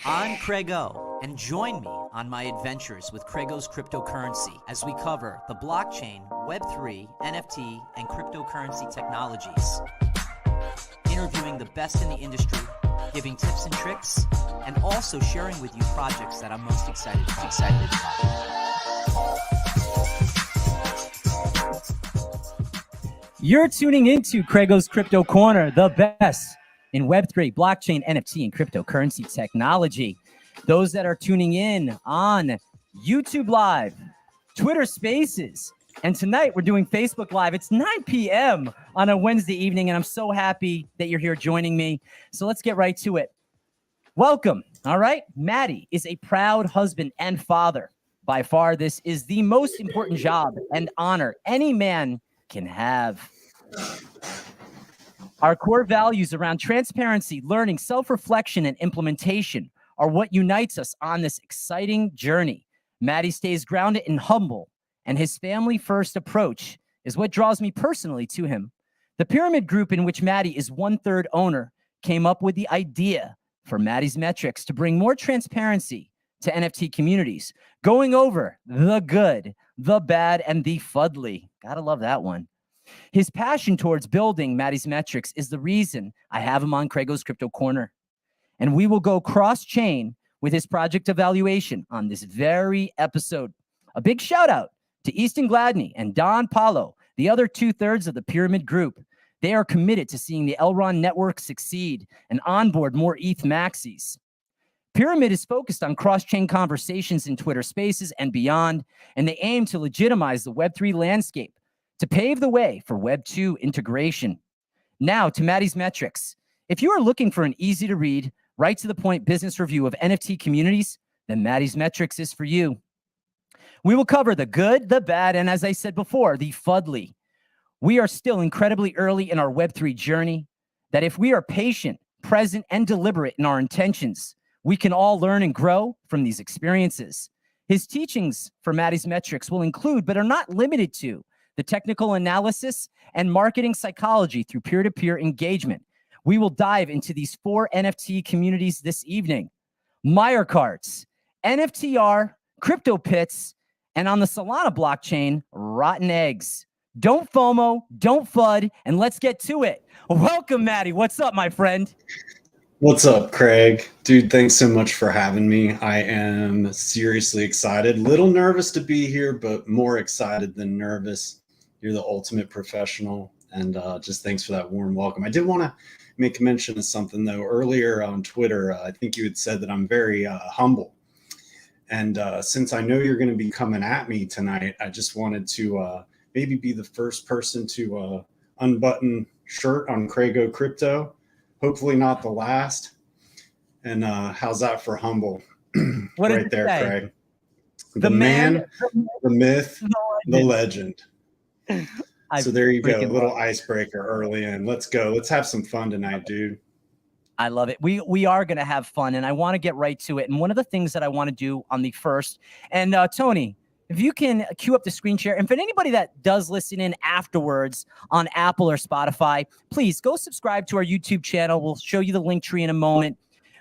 I'm CraigO, and join me on my adventures with CraigO's cryptocurrency as we cover the blockchain, Web3, NFT, and cryptocurrency technologies. Interviewing the best in the industry, giving tips and tricks, and also sharing with you projects that I'm most excited about. You're tuning into CraigO's Crypto Corner, the best in Web3, blockchain, NFT, and cryptocurrency technology. Those that are tuning in on YouTube Live, Twitter Spaces, and tonight we're doing Facebook Live. It's 9 p.m. on a Wednesday evening, and I'm so happy that you're here joining me. So let's get right to it. Welcome. All right. Matty is a proud husband and father. By far, this is the most important job and honor any man can have. Our core values around transparency, learning, self-reflection, and implementation are what unites us on this exciting journey. Matty stays grounded and humble, and his family-first approach is what draws me personally to him. The pyramid group in which Matty is 1/3 owner came up with the idea for Mattys Metrics to bring more transparency to NFT communities, going over the good, the bad, and the FUDLY. Gotta love that one. His passion towards building Mattys Metrics is the reason I have him on CraigO's Crypto Corner. And we will go cross-chain with his project evaluation on this very episode. A big shout out to Easton Gladney and Don Paulo, the other 2/3 of the Pyramid Group. They are committed to seeing the Elrond network succeed and onboard more ETH maxis. Pyramid is focused on cross-chain conversations in Twitter Spaces and beyond, and they aim to legitimize the Web3 landscape to pave the way for Web2 integration. Now to Mattys Metrics. If you are looking for an easy-to-read, right-to-the-point business review of NFT communities, then Mattys Metrics is for you. We will cover the good, the bad, and as I said before, the FUDLY. We are still incredibly early in our Web3 journey, that if we are patient, present, and deliberate in our intentions, we can all learn and grow from these experiences. His teachings for Mattys Metrics will include, but are not limited to, the technical analysis and marketing psychology through peer-to-peer engagement. We will dive into these 4 NFT communities this evening: Maiar cards, NFTR, CryptoPittz, and on the Solana blockchain, Rotten Eggs. Don't FOMO, don't FUD, and let's get to it. Welcome, Matty. What's up, my friend? What's up, Craig? Dude, thanks so much for having me. I am seriously excited. Little nervous to be here, but more excited than nervous. You're the ultimate professional, and just thanks for that warm welcome. I did want to make a mention of something, though. Earlier on Twitter, I think you had said that I'm very humble. And since I know you're going to be coming at me tonight, I just wanted to maybe be the first person to unbutton shirt on CraigO Crypto. Hopefully not the last. And how's that for humble? What right there, say? Craig. The man, the myth, the legend. So there you go. A little icebreaker early in. Let's go. Let's have some fun tonight, dude. I love it. We are going to have fun, and I want to get right to it. And one of the things that I want to do on the first, and Tony, if you can cue up the screen share, and for anybody that does listen in afterwards on Apple or Spotify, please go subscribe to our YouTube channel. We'll show you the link tree in a moment.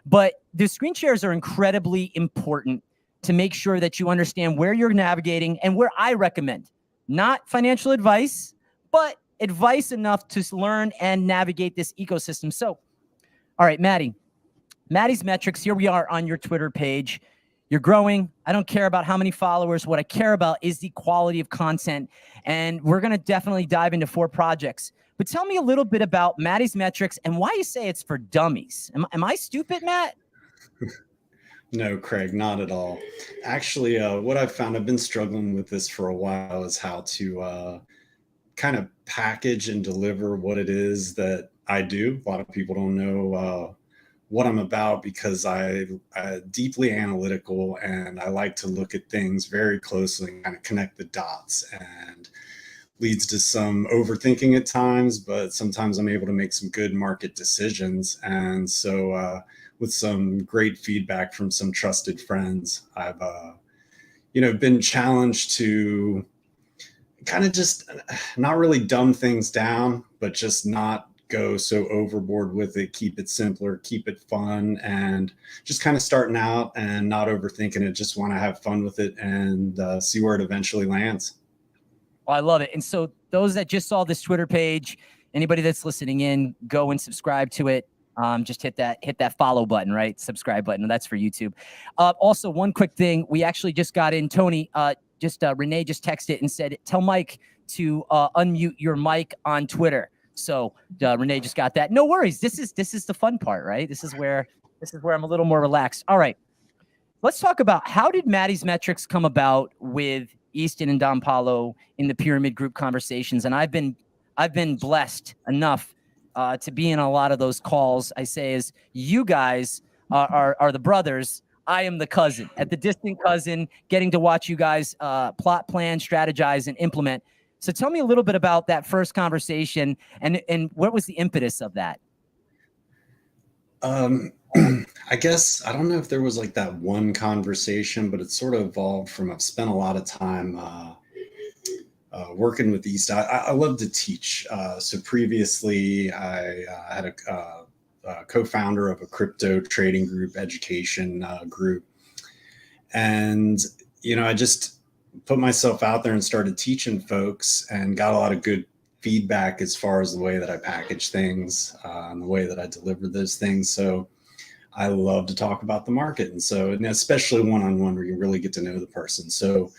But the screen shares are incredibly important to make sure that you understand where you're navigating and where I recommend. Not financial advice, but advice enough to learn and navigate this ecosystem. So, all right, Matty, Mattys Metrics, here we are on your Twitter page. You're growing. I don't care about how many followers. What I care about is the quality of content. And we're going to definitely dive into 4 projects. But tell me a little bit about Mattys Metrics and why you say it's for dummies. Am I stupid, Matt? No, Craig, not at all. Actually, what I've found, I've been struggling with this for a while, is how to kind of package and deliver what it is that I do. A lot of people don't know what I'm about because I'm deeply analytical, and I like to look at things very closely and kind of connect the dots, and leads to some overthinking at times, but sometimes I'm able to make some good market decisions. And so with some great feedback from some trusted friends, I've been challenged to kind of just not really dumb things down, but just not go so overboard with it. Keep it simpler, keep it fun, and just kind of starting out and not overthinking it. Just want to have fun with it and see where it eventually lands. Oh, I love it. And so those that just saw this Twitter page, anybody that's listening in, go and subscribe to it. Just hit that follow button, right? Subscribe button. That's for YouTube. Also, one quick thing. We actually just got in, Tony, Renee just texted and said, tell Mike to unmute your mic on Twitter. So Renee just got that. No worries. This is the fun part, right? This is where I'm a little more relaxed. All right. Let's talk about, how did Mattys Metrics come about with Easton and Don Paulo in the Pyramid Group conversations? And I've been blessed enough to be in a lot of those calls. I say, is you guys are the brothers. I am the cousin, at the distant cousin, getting to watch you guys plot, plan, strategize, and implement. So tell me a little bit about that first conversation and what was the impetus of that? I guess, I don't know if there was like that one conversation, but it sort of evolved from, I've spent a lot of time working with East. I love to teach. So previously I had a co-founder of a crypto trading group, education group. And, I just put myself out there and started teaching folks and got a lot of good feedback as far as the way that I package things and the way that I deliver those things. So I love to talk about the market. And especially one-on-one where you really get to know the person. So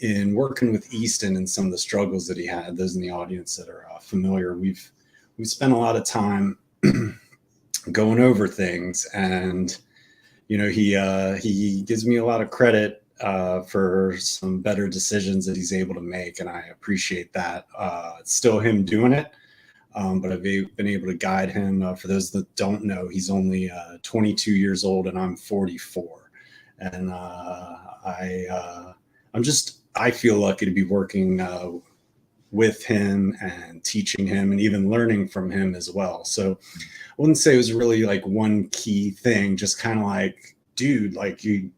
in working with Easton and some of the struggles that he had, those in the audience that are familiar, we've spent a lot of time going over things, and he gives me a lot of credit for some better decisions that he's able to make, and I appreciate that. It's still him doing it, but I've been able to guide him. For those that don't know, he's only 22 years old, and I'm 44, and I feel lucky to be working with him and teaching him and even learning from him as well. So I wouldn't say it was really like one key thing, just kind of like, dude, like you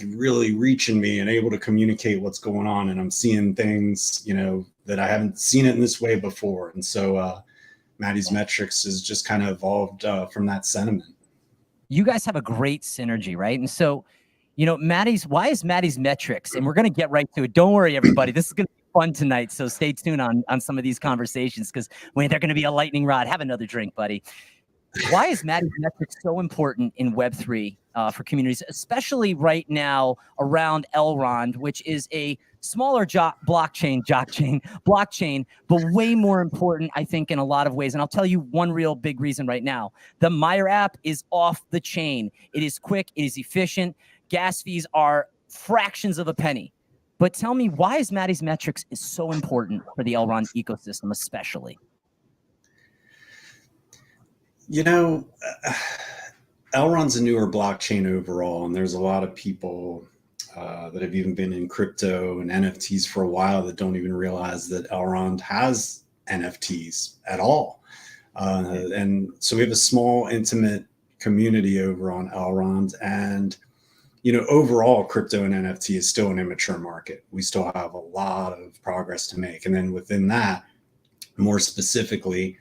really reaching me and able to communicate what's going on. And I'm seeing things, that I haven't seen it in this way before. And so Mattys Metrics has just kind of evolved from that sentiment. You guys have a great synergy, right? And so, why is Mattys Metrics? And we're going to get right to it. Don't worry, everybody. This is going to be fun tonight. So stay tuned on some of these conversations, because when they're going to be a lightning rod, have another drink, buddy. Why is Mattys Metrics so important in Web3 for communities, especially right now around Elrond, which is a smaller blockchain, but way more important, I think, in a lot of ways. And I'll tell you one real big reason right now. The Maiar app is off the chain. It is quick. It is efficient. Gas fees are fractions of a penny. But tell me, why is Mattys Metrics is so important for the Elrond ecosystem, especially? Elrond's a newer blockchain overall, and there's a lot of people that have even been in crypto and NFTs for a while that don't even realize that Elrond has NFTs at all. And so we have a small, intimate community over on Elrond, and overall, crypto and NFT is still an immature market. We still have a lot of progress to make. And then within that, more specifically,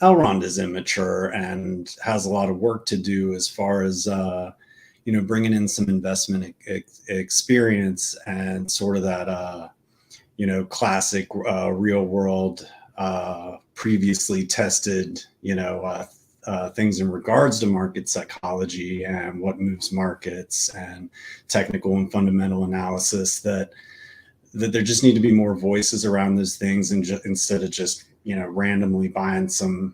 Elrond is immature and has a lot of work to do as far as, bringing in some investment experience and sort of that, classic real world, previously tested, things in regards to market psychology and what moves markets and technical and fundamental analysis, that there just need to be more voices around those things, and instead of just randomly buying some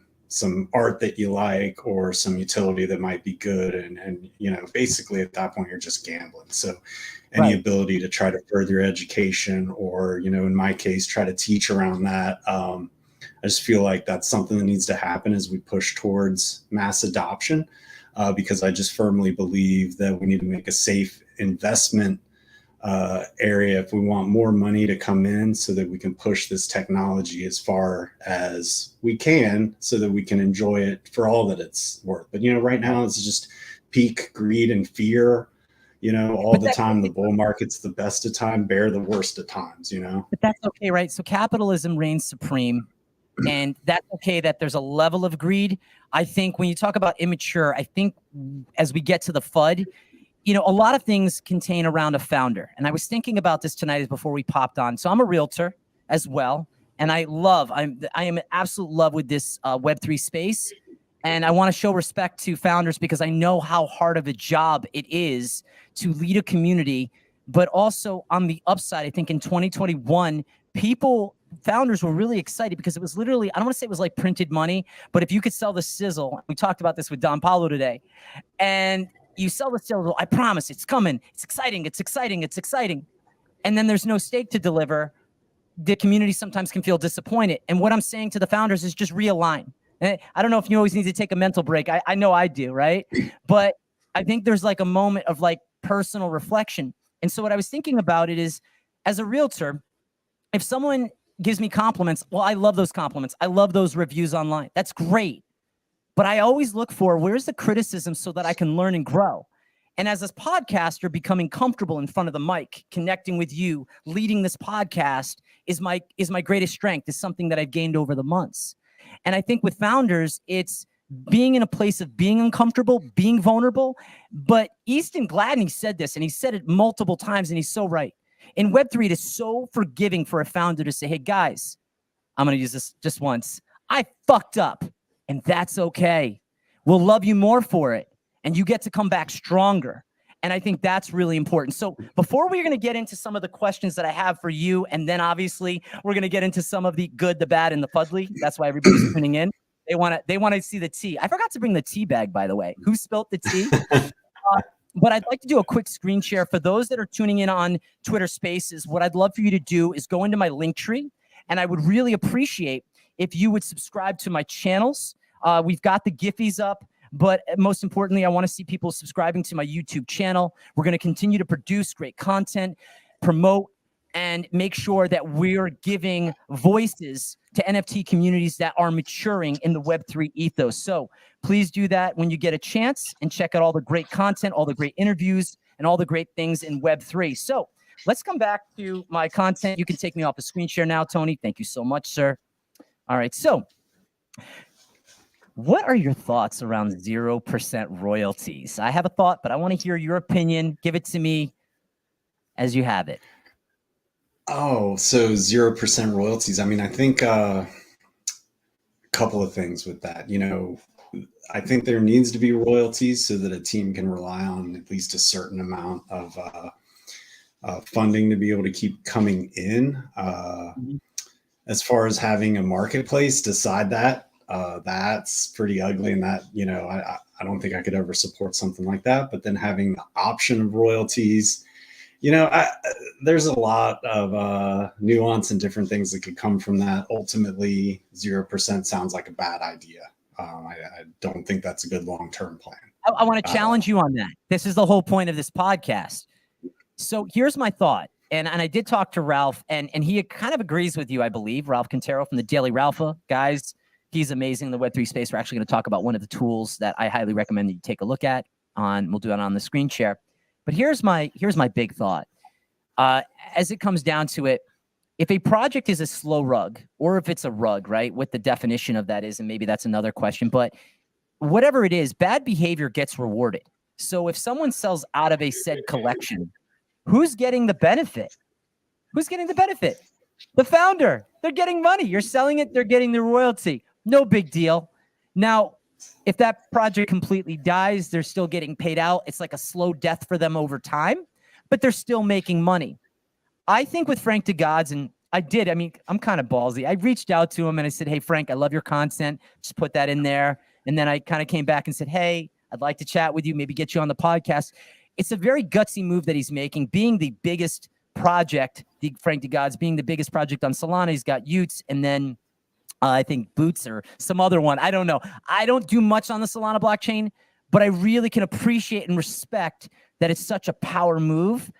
art that you like or some utility that might be good, and basically at that point you're just gambling. So any ability to try to further your education, or in my case try to teach around that, I just feel like that's something that needs to happen as we push towards mass adoption, because I just firmly believe that we need to make a safe investment area if we want more money to come in, so that we can push this technology as far as we can, so that we can enjoy it for all that it's worth. But right now it's just peak greed and fear, all the time. The bull market's the best of time, bear the worst of times, But that's okay, right? So capitalism reigns supreme. And that's okay that there's a level of greed. I think when you talk about immature, I think as we get to the FUD, you know, a lot of things contain around a founder. And I was thinking about this tonight before we popped on. So I'm a realtor as well. And I am in absolute love with this Web3 space. And I want to show respect to founders because I know how hard of a job it is to lead a community. But also on the upside, I think in 2021, founders were really excited because it was literally, I don't want to say it was like printed money, but if you could sell the sizzle, we talked about this with Don Paulo today, and you sell the sizzle, I promise it's coming. It's exciting. It's exciting. It's exciting. And then there's no stake to deliver. The community sometimes can feel disappointed. And what I'm saying to the founders is just realign. I don't know if you always need to take a mental break. I know I do, right? But I think there's like a moment of like personal reflection. And so what I was thinking about it is, as a realtor, if someone gives me compliments, well, I love those compliments. I love those reviews online. That's great. But I always look for where's the criticism so that I can learn and grow. And as a podcaster, becoming comfortable in front of the mic, connecting with you, leading this podcast is my greatest strength, is something that I've gained over the months. And I think with founders, it's being in a place of being uncomfortable, being vulnerable. But Easton Gladney said this, and he said it multiple times, and he's so right. In Web3, it is so forgiving for a founder to say, hey, guys, I'm going to use this just once. I fucked up, and that's okay. We'll love you more for it, and you get to come back stronger. And I think that's really important. So before we're going to get into some of the questions that I have for you, and then obviously we're going to get into some of the good, the bad, and the FUDLY. That's why everybody's tuning in. They want to see the tea. I forgot to bring the tea bag, by the way. Who spilt the tea? But I'd like to do a quick screen share for those that are tuning in on Twitter Spaces. What I'd love for you to do is go into my link tree, and I would really appreciate if you would subscribe to my channels. We've got the Giphies up, but most importantly, I want to see people subscribing to my YouTube channel. We're going to continue to produce great content, promote, and make sure that we're giving voices to NFT communities that are maturing in the Web3 ethos. So please do that when you get a chance and check out all the great content, all the great interviews, and all the great things in Web3. So let's come back to my content. You can take me off the screen share now, Tony. Thank you so much, sir. All right. So what are your thoughts around 0% royalties? I have a thought, but I want to hear your opinion. Give it to me as you have it. Oh, so 0% royalties. I mean, I think a couple of things with that. You know, I think there needs to be royalties so that a team can rely on at least a certain amount of funding to be able to keep coming in. As far as having a marketplace decide that, that's pretty ugly. And that, you know, I don't think I could ever support something like that. But then having the option of royalties, you know, there's a lot of nuance and different things that could come from that. Ultimately, 0% sounds like a bad idea. I don't think that's a good long-term plan. I want to challenge you on that. This is the whole point of this podcast. So here's my thought. And I did talk to Ralph, and he kind of agrees with you, I believe. Ralph Quintero from the Daily Ralpha. Guys, he's amazing in the Web3 space. We're actually going to talk about one of the tools that I highly recommend that you take a look at. We'll do it on the screen share. But here's my big thought. As it comes down to it, if a project is a slow rug, or if it's a rug, right, what the definition of that is, and maybe that's another question, but whatever it is, bad behavior gets rewarded. So if someone sells out of a said collection, who's getting the benefit? Who's getting the benefit? The founder. They're getting money. You're selling it. They're getting the royalty. No big deal. Now, if that project completely dies, they're still getting paid out. It's like a slow death for them over time, but they're still making money. I think with Frank DeGods, and I mean, I'm kind of ballsy. I reached out to him and I said, hey, Frank, I love your content. Just put that in there. And then I kind of came back and said, hey, I'd like to chat with you, maybe get you on the podcast. It's a very gutsy move that he's making, being the biggest project, Frank DeGods being the biggest project on Solana. He's got Utes, and then I think Boots or some other one. I don't know. I don't do much on the Solana blockchain, but I really can appreciate and respect that it's such a power move.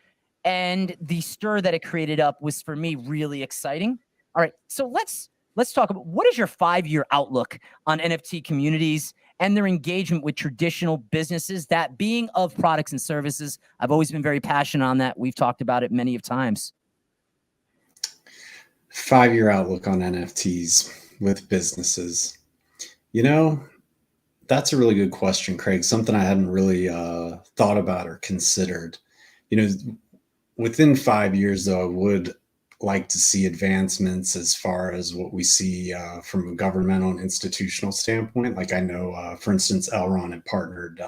And the stir that it created up was, for me, really exciting. All right, so let's talk about, what is your 5-year outlook on NFT communities and their engagement with traditional businesses, that being of products and services? I've always been very passionate on that. We've talked about it many of times. 5-year outlook on NFTs. with businesses. You know, that's a really good question, Craig. Something I hadn't really thought about or considered. You know, within 5 years, though, I would like to see advancements as far as what we see from a governmental and institutional standpoint. Like I know, for instance, Elron had partnered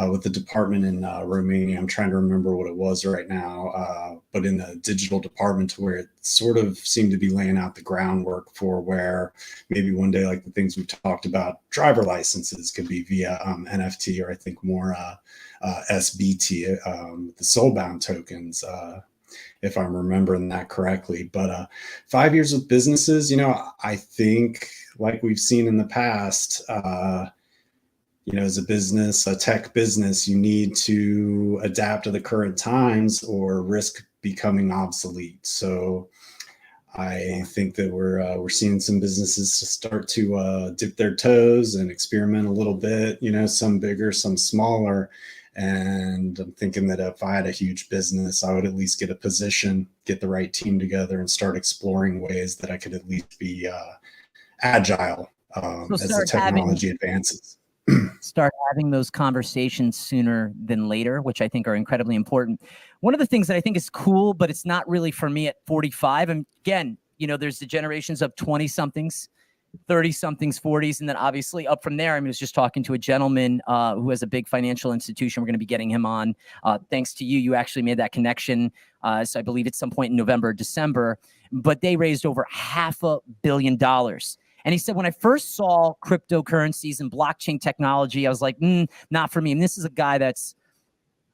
with the department in Romania. I'm trying to remember what it was right now, but in the digital department, to where it sort of seemed to be laying out the groundwork for where maybe one day, like the things we've talked about, driver licenses could be via NFT, or I think more SBT, the soulbound tokens, if I'm remembering that correctly. But 5 years with businesses, you know, I think like we've seen in the past, you know, as a business, a tech business, you need to adapt to the current times or risk becoming obsolete. So I think that we're seeing some businesses to start to dip their toes and experiment a little bit, you know, some bigger, some smaller. And I'm thinking that if I had a huge business, I would at least get a position, get the right team together, and start exploring ways that I could at least be agile as the technology advances. Start having those conversations sooner than later, which I think are incredibly important. One of the things that I think is cool, but it's not really for me at 45. And again, you know, there's the generations of 20 somethings, 30 somethings, 40s. And then obviously up from there, I was just talking to a gentleman who has a big financial institution. We're going to be getting him on. Thanks to you. You actually made that connection. So I believe at some point in November, December, but they raised over $500 million. And he said, when I first saw cryptocurrencies and blockchain technology, I was like, not for me. And this is a guy that's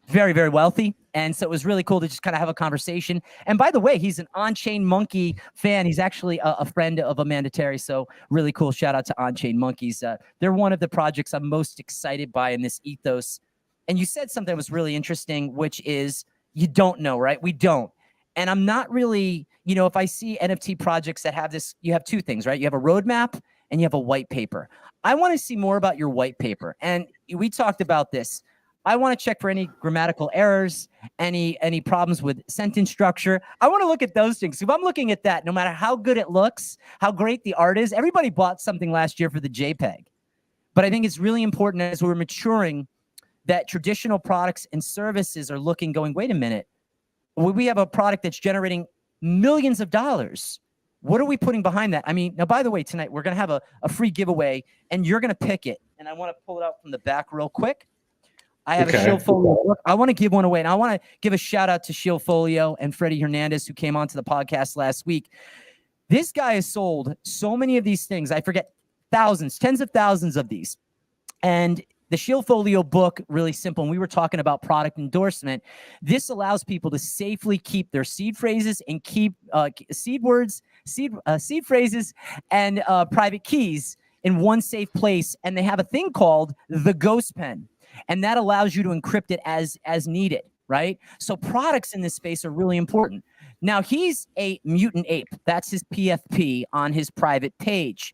very, very wealthy. And so it was really cool to just kind of have a conversation. And by the way, he's an On-Chain Monkey fan. He's actually a friend of Amanda Terry. So really cool. Shout out to On-Chain Monkeys. They're one of the projects I'm most excited by in this ethos. And you said something that was really interesting, which is you don't know, right? We don't. And I'm not really, you know, if I see NFT projects that have this, you have two things, right? You have a roadmap and you have a white paper. I want to see more about your white paper. And we talked about this. I want to check for any grammatical errors, any problems with sentence structure. I want to look at those things. If I'm looking at that, no matter how good it looks, how great the art is, everybody bought something last year for the JPEG. But I think it's really important as we're maturing that traditional products and services are going, wait a minute. We have a product that's generating millions of dollars. What are we putting behind that? I mean, now, by the way, tonight we're going to have a free giveaway and you're going to pick it. And I want to pull it out from the back real quick. I have a Shieldfolio book. I want to give one away. And I want to give a shout out to Shieldfolio and Freddie Hernandez, who came onto the podcast last week. This guy has sold so many of these things. I forget thousands, tens of thousands of these. And the Shieldfolio book, really simple. And we were talking about product endorsement. This allows people to safely keep their seed phrases and keep seed words, seed phrases, and private keys in one safe place. And they have a thing called the Ghost Pen, and that allows you to encrypt it as needed, right? So products in this space are really important. Now, he's a mutant ape. That's his PFP on his private page.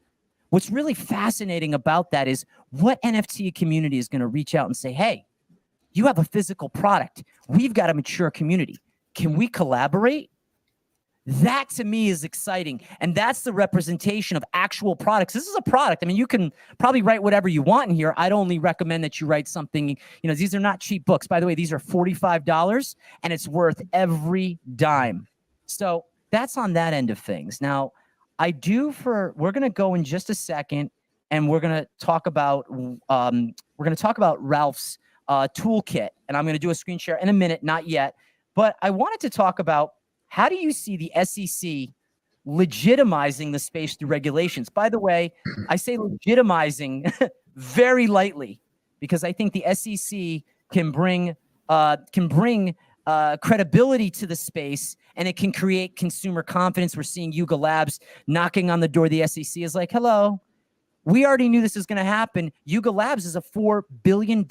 What's really fascinating about that is what NFT community is going to reach out and say, hey, you have a physical product. We've got a mature community. Can we collaborate? That to me is exciting. And that's the representation of actual products. This is a product. I mean, you can probably write whatever you want in here. I'd only recommend that you write something, you know, these are not cheap books. By the way, these are $45 and it's worth every dime. So that's on that end of things. Now, we're going to go in just a second and we're going to talk about Ralph's toolkit, and I'm going to do a screen share in a minute, not yet, but I wanted to talk about how do you see the SEC legitimizing the space through regulations? By the way, I say legitimizing very lightly because I think the SEC can bring credibility to the space, and it can create consumer confidence. We're seeing Yuga Labs knocking on the door. The SEC is like, hello, we already knew this was going to happen. Yuga Labs is a $4 billion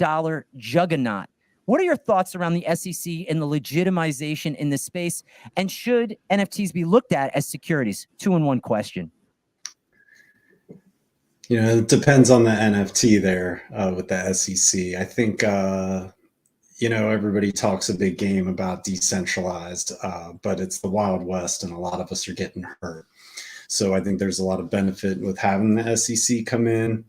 juggernaut. What are your thoughts around the SEC and the legitimization in this space? And should NFTs be looked at as securities? 2-in-1 question. You know, it depends on the NFT there with the SEC. I think, you know, everybody talks a big game about decentralized, but it's the Wild West and a lot of us are getting hurt. So I think there's a lot of benefit with having the SEC come in,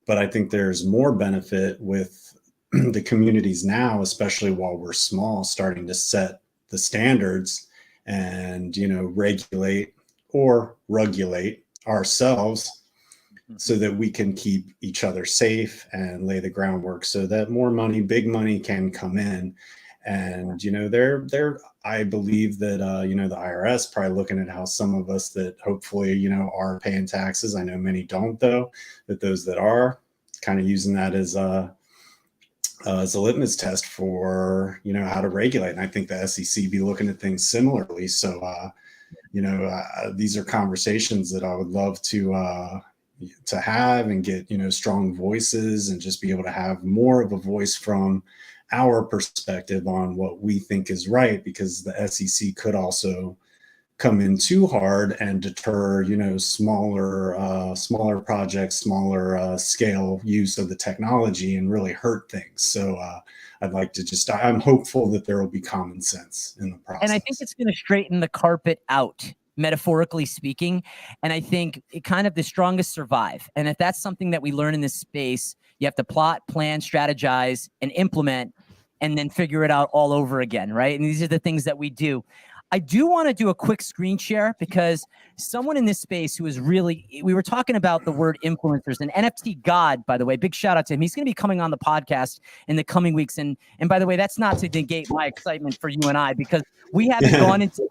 but I think there's more benefit with the communities now, especially while we're small, starting to set the standards and, regulate or regulate ourselves so that we can keep each other safe and lay the groundwork so that more money, big money can come in. And, I believe that, the IRS probably looking at how some of us that hopefully, are paying taxes. I know many don't, though, that those that are kind of using that as a litmus test for, how to regulate. And I think the SEC be looking at things similarly. So, these are conversations that I would love to have and get, strong voices and just be able to have more of a voice from our perspective on what we think is right, because the SEC could also come in too hard and deter, smaller projects, smaller scale use of the technology and really hurt things. So I'd like to I'm hopeful that there will be common sense in the process. And I think it's going to straighten the carpet out, metaphorically speaking. And I think the strongest survive. And if that's something that we learn in this space, you have to plot, plan, strategize, and implement, and then figure it out all over again, right? And these are the things that we do. I do want to do a quick screen share because someone in this space who is we were talking about the word influencers, and NFT God, by the way, big shout out to him. He's going to be coming on the podcast in the coming weeks. And by the way, that's not to negate my excitement for you and I, because we haven't gone into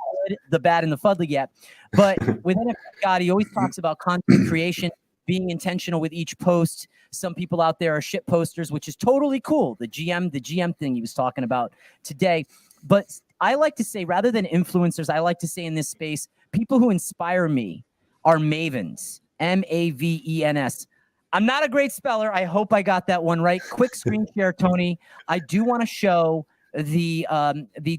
the bad and the FUDLY yet. But with NFT God, he always talks about content creation, being intentional with each post. Some people out there are shit posters, which is totally cool. The GM thing he was talking about today. But I like to say, rather than influencers, I like to say in this space, people who inspire me are mavens, M-A-V-E-N-S. I'm not a great speller. I hope I got that one right. Quick screen share, Tony. I do want to show the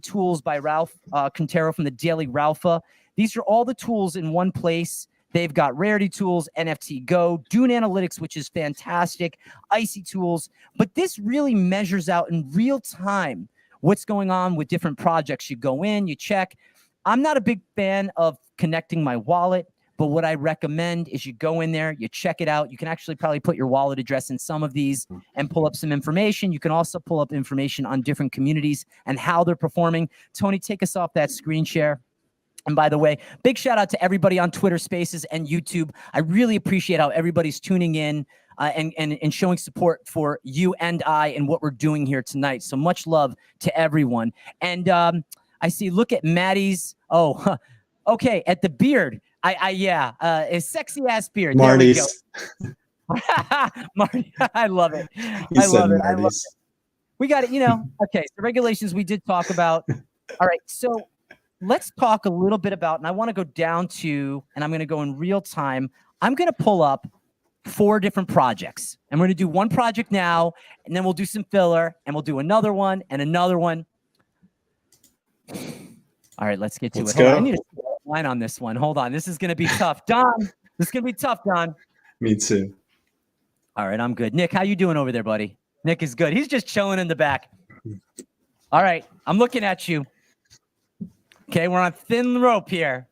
tools by Ralph Quintero from the Daily Ralpha. These are all the tools in one place. They've got Rarity Tools, NFT Go, Dune Analytics, which is fantastic, Icy Tools. But this really measures out in real time what's going on with different projects. You go in, you check. I'm not a big fan of connecting my wallet, but what I recommend is you go in there, you check it out. You can actually probably put your wallet address in some of these and pull up some information. You can also pull up information on different communities and how they're performing. Tony, take us off that screen share. And by the way, big shout out to everybody on Twitter Spaces and YouTube. I really appreciate how everybody's tuning in and showing support for you and I and what we're doing here tonight. So much love to everyone. And I see, look at Matty's. Oh, okay, at the beard. A sexy ass beard. Marty's. There we go. Marty, I love it. I love it. We got it. Okay. So regulations we did talk about. All right. So let's talk a little bit about, and I want to go down to, and I'm going to go in real time. I'm going to pull up 4 different projects, and we're going to do one project now, and then we'll do some filler, and we'll do another one and another one. All right, let's get to it. I need a line on this one. Hold on. This is going to be tough. Don, this is going to be tough, Don. Me too. All right, I'm good. Nick, how you doing over there, buddy? Nick is good. He's just chilling in the back. All right, I'm looking at you. Okay, we're on thin rope here.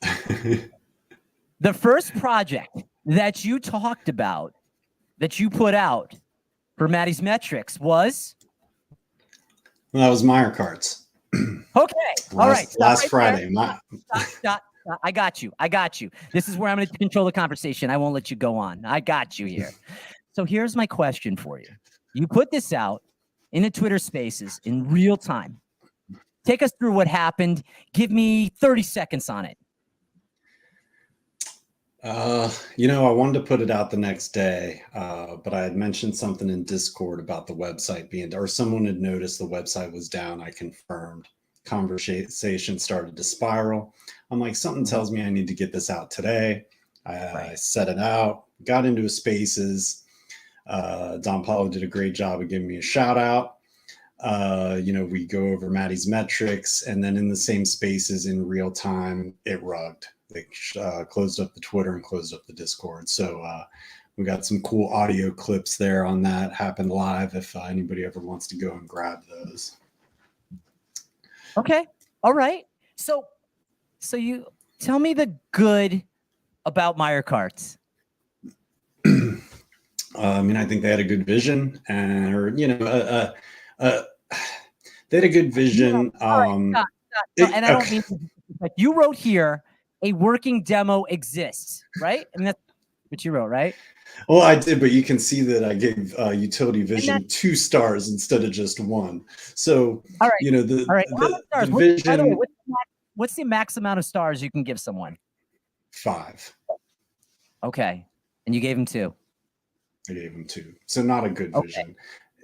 The first project that you talked about, that you put out for Mattys Metrics was? Well, that was Maiar cards. Okay, all right. Last Friday. Stop. I got you. This is where I'm going to control the conversation. I won't let you go on. I got you here. So here's my question for you. You put this out in the Twitter Spaces in real time. Take us through what happened. Give me 30 seconds on it. I wanted to put it out the next day, but I had mentioned something in Discord about the website or someone had noticed the website was down. I confirmed. Conversation started to spiral. I'm like, something tells me I need to get this out today. I set it out, got into Spaces. Don Paulo did a great job of giving me a shout out. We go over Mattys Metrics, and then in the same Spaces in real time, it rugged. They closed up the Twitter and closed up the Discord. So we got some cool audio clips there on that. Happened live if anybody ever wants to go and grab those. Okay. All right. So you tell me the good about Maiar carts? I mean, I think they had a good vision, or they had a good vision. No, and I don't mean like you wrote here. A working demo exists, right? I mean, that's what you wrote, right? Well, I did, but you can see that I gave Utility Vision 2 stars instead of just 1. So, all right, the vision. vision. By the way, what's the max amount of stars you can give someone? 5. Okay, and you gave him 2. I gave him 2. So not a good vision.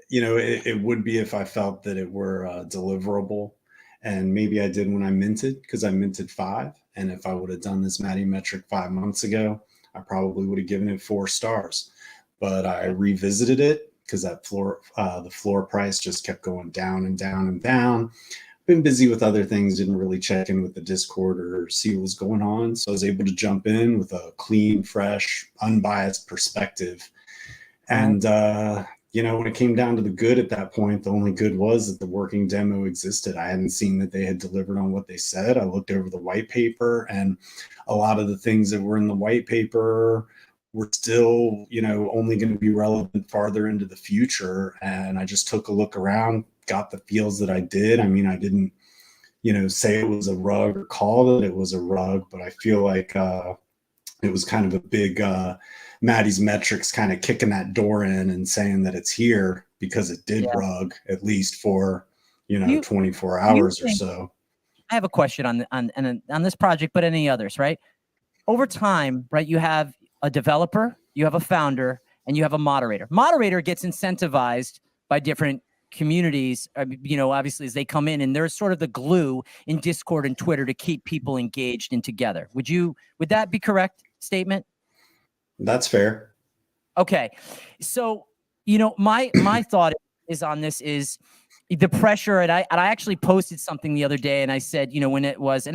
It would be if I felt that it were deliverable, and maybe I did when I minted, because I minted 5. And if I would have done this Matty metric 5 months ago, I probably would have given it 4 stars. But I revisited it because the floor price just kept going down and down and down. Been busy with other things, didn't really check in with the Discord or see what was going on. So I was able to jump in with a clean, fresh, unbiased perspective. And, when it came down to the good at that point, the only good was that the working demo existed. I hadn't seen that they had delivered on what they said. I looked over the white paper, and a lot of the things that were in the white paper were still, only going to be relevant farther into the future. And I just took a look around, got the feels that I did. I mean, I didn't, say it was a rug or call it was a rug, but I feel like it was kind of a big Mattys Metrics kind of kicking that door in and saying that it's here because it did rug at least for 24 hours or so. I have a question on this project, but any others, right? Over time, right, you have a developer, you have a founder, and you have a moderator. Moderator gets incentivized by different communities, obviously as they come in, and they're sort of the glue in Discord and Twitter to keep people engaged and together. Would that be correct statement? That's fair. Okay. So, my thought is on this is the pressure. And I actually posted something the other day, and I said, when it was,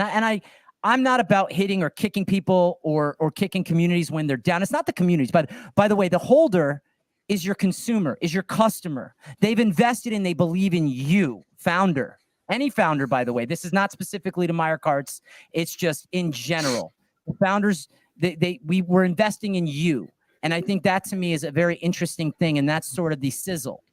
I'm not about hitting or kicking people or kicking communities when they're down. It's not the communities, but by the way, the holder is your consumer, is your customer. They've invested in, they believe in you, founder. Any founder, by the way. This is not specifically to Maiar carts. It's just in general. The founders, we were investing in you. And I think that to me is a very interesting thing. And that's sort of the sizzle.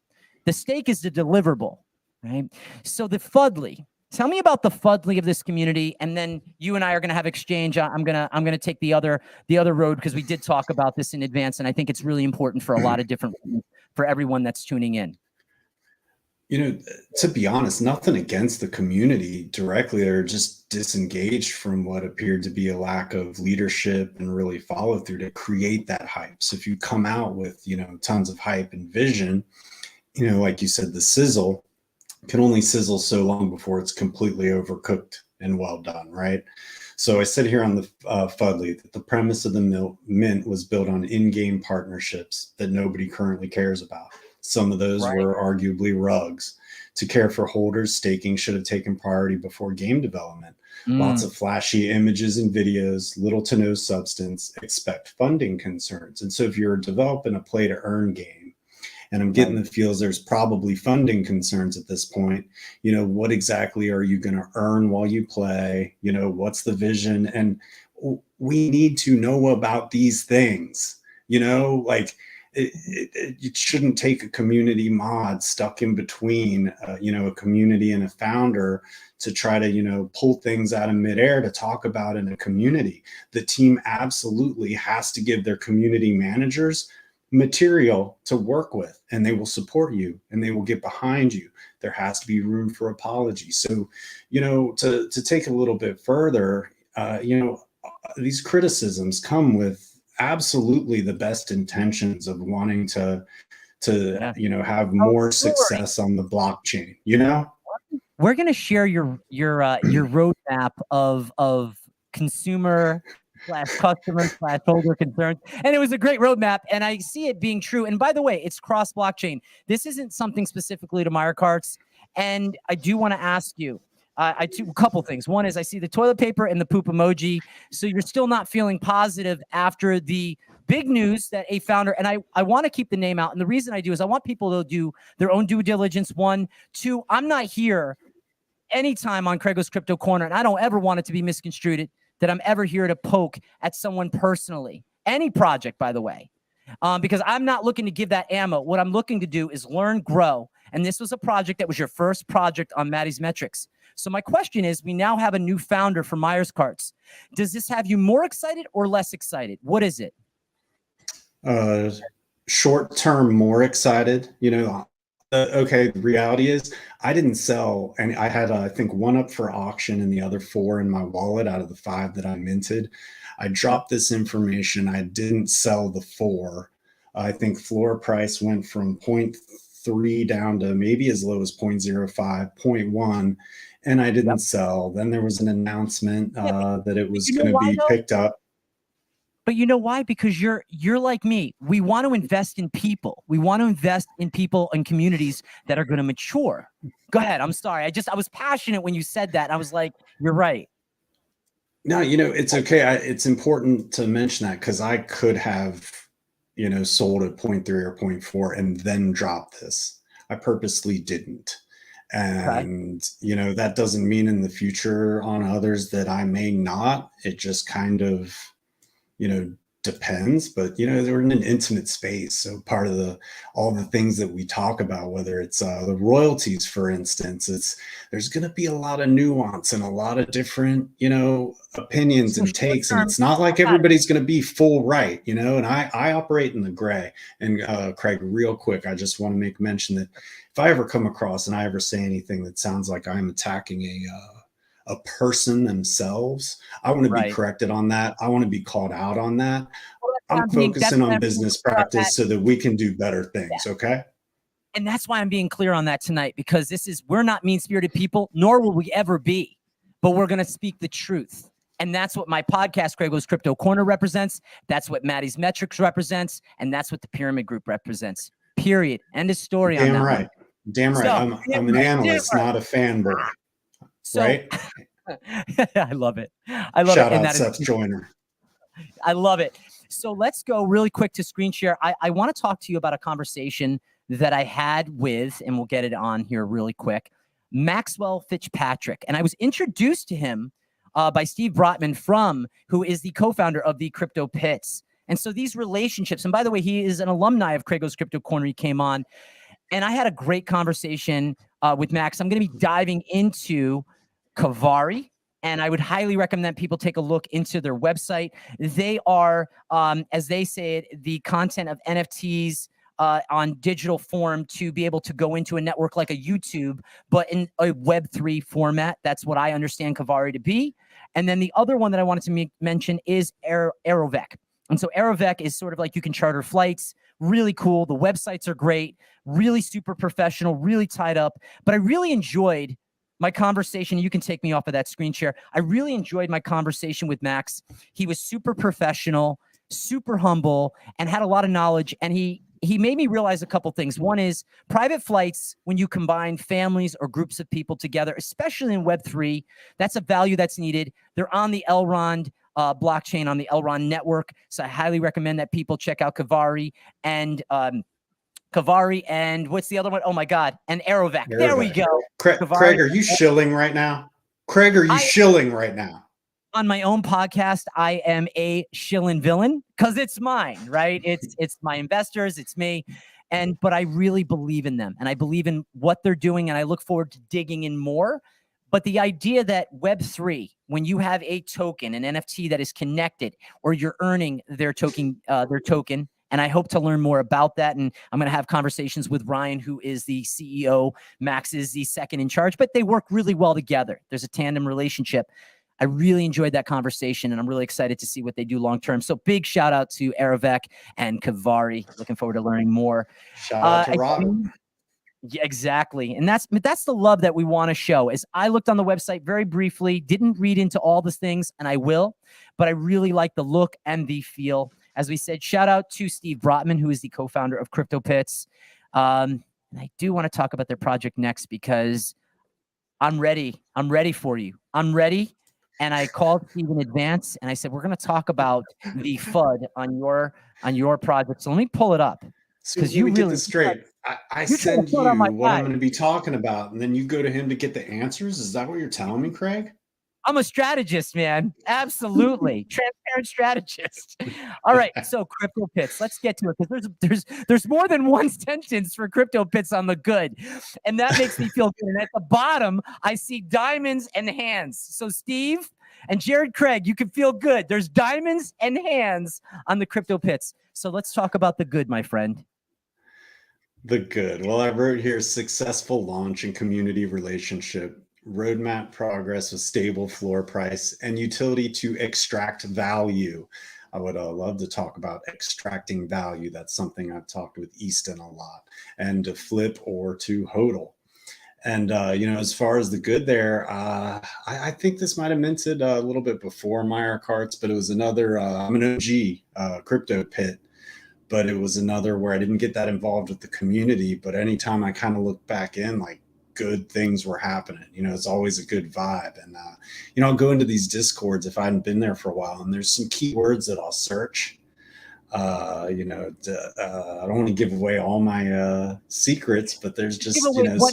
The stake is the deliverable, right? So the FUDLY, tell me about the FUDLY of this community. And then you and I are going to have exchange. I'm going to take the other road, because we did talk about this in advance. And I think it's really important for a lot of different, for everyone that's tuning in. To be honest, nothing against the community directly. They're just disengaged from what appeared to be a lack of leadership and really follow through to create that hype. So if you come out with, tons of hype and vision, like you said, the sizzle can only sizzle so long before it's completely overcooked and well done, right? So I said here on the FUDLY that the premise of the mint was built on in-game partnerships that nobody currently cares about. Some of those were arguably rugs. To care for holders, staking should have taken priority before game development. Lots of flashy images and videos, little to no substance, expect funding concerns. And so if you're developing a play to earn game, and I'm getting the feels there's probably funding concerns at this point, what exactly are you going to earn while you play? What's the vision? And we need to know about these things, it shouldn't take a community mod stuck in between, a community and a founder to try to, pull things out of midair to talk about in a community. The team absolutely has to give their community managers material to work with, and they will support you and they will get behind you. There has to be room for apology. So, to take a little bit further, these criticisms come with absolutely the best intentions of wanting to have more success on the blockchain. We're going to share your roadmap of consumer / customer / holder concerns, and it was a great roadmap, and I see it being true. And by the way, it's cross blockchain. This isn't something specifically to Maiar carts, and I do want to ask you. A couple things. One is I see the toilet paper and the poop emoji. So you're still not feeling positive after the big news that a founder, and I want to keep the name out. And the reason I do is I want people to do their own due diligence. 1, 2, I'm not here anytime on CraigO's Crypto Corner, and I don't ever want it to be misconstrued that I'm ever here to poke at someone personally. Any project, by the way. Because I'm not looking to give that ammo. What I'm looking to do is learn, grow. And this was a project that was your first project on Mattys Metrics. So my question is, we now have a new founder for Maiar's Carts. Does this have you more excited or less excited? What is it? Short term, more excited. Okay, the reality is I didn't sell, and I had, I think, one up for auction and the other 4 in my wallet out of the 5 that I minted. I dropped this information. I didn't sell the 4. I think floor price went from 0.3 down to maybe as low as 0.05, 0.1, and I didn't sell. Then there was an announcement that it was going to be picked up. But you know why? Because you're like me. We want to invest in people. We want to invest in people and communities that are going to mature. Go ahead. I'm sorry. I was passionate when you said that. I was like, you're right. No, it's okay. It's important to mention that because I could have, sold at 0.3 or 0.4 and then dropped this. I purposely didn't. And, that doesn't mean in the future on others that I may not. It just kind of, depends, but they're in an intimate space. So part of all the things that we talk about, whether it's the royalties, for instance, there's going to be a lot of nuance and a lot of different, opinions and takes. And it's not like everybody's going to be full right, and I operate in the gray. And Craig, real quick, I just want to make mention that if I ever come across and I ever say anything that sounds like I'm attacking a person themselves, I want to be corrected on that. I want to be called out on that. I'm focusing on business practice so that we can do better things. Okay. And that's why I'm being clear on that tonight, because we're not mean-spirited people, nor will we ever be, but we're going to speak the truth. And that's what my podcast, CraigO's Crypto Corner, represents. That's what Mattys Metrics represents. And that's what the Pyramid Group represents. Period. End of story on that. Damn right. Damn right. I'm an analyst, not a fanboy. So, right? I love it. I love Shout it. out And Seth Joyner. I love it. So let's go really quick to screen share. I want to talk to you about a conversation that I had with, and we'll get it on here really quick, Maxwell Fitzpatrick. And I was introduced to him by Steve Brotman who is the co-founder of the CryptoPittz. And so these relationships, and by the way, he is an alumni of CraigO's Crypto Corner. He came on, and I had a great conversation with Max. I'm going to be diving into Kavari, and I would highly recommend people take a look into their website. They are, as they say it, the content of NFTs on digital form to be able to go into a network like a YouTube, but in a Web3 format. That's what I understand Kavari to be. And then the other one that I wanted to mention is Aerovec. And so Aerovec is sort of like you can charter flights. Really cool. The websites are great, really super professional, really tied up. But I really enjoyed my conversation. You can take me off of that screen share. I really enjoyed my conversation with Max. He was super professional, super humble, and had a lot of knowledge. And he made me realize a couple things. One is private flights, when you combine families or groups of people together, especially in Web3, that's a value that's needed. They're on the Elrond blockchain, on the Elrond network. So I highly recommend that people check out Kavari and what's the other one? Oh my God. And Aerovec. There we go. Craig, are you shilling right now? Craig, are you shilling right now? On my own podcast, I am a shilling villain because it's mine, right? It's my investors, it's me. But I really believe in them and I believe in what they're doing and I look forward to digging in more. But the idea that Web3, when you have a token, an NFT that is connected, or you're earning their token, and I hope to learn more about that. And I'm going to have conversations with Ryan, who is the CEO. Max is the second in charge, but they work really well together. There's a tandem relationship. I really enjoyed that conversation, and I'm really excited to see what they do long term. So big shout out to Aerovec and Kavari. Looking forward to learning more. Shout out to Rob. Yeah, exactly. And that's the love that we want to show. Is I looked on the website very briefly, didn't read into all the things, and I will, but I really like the look and the feel. As we said, shout out to Steve Brotman, who is the co-founder of CryptoPittz. And I do want to talk about their project next because I'm ready. I'm ready for you. I'm ready. And I called Steve in advance and I said, we're going to talk about the FUD on your project. So let me pull it up. Because you really get this straight. I send you what I'm going to be talking about, and then you go to him to get the answers. Is that what you're telling me, Craig? I'm a strategist, man. Absolutely. Transparent strategist. All right. So CryptoPittz, let's get to it, because there's more than one sentence for CryptoPittz on the good. And that makes me feel good. And at the bottom, I see diamonds and hands. So Steve and Jared Craig, you can feel good. There's diamonds and hands on the CryptoPittz. So let's talk about the good, my friend. The good. Well, I wrote here successful launch and community relationship, roadmap progress with stable floor price, and utility to extract value. I would love to talk about extracting value. That's something I've talked with Easton a lot, and to flip or to hodl. And, as far as the good there, I think this might have minted a little bit before Maiar carts, but it was another, I'm an OG CryptoPittz, but it was another where I didn't get that involved with the community. But anytime I kind of look back in, like, good things were happening. It's always a good vibe. And, I'll go into these Discords if I hadn't been there for a while, and there's some keywords that I'll search. I don't want to give away all my secrets, but there's just,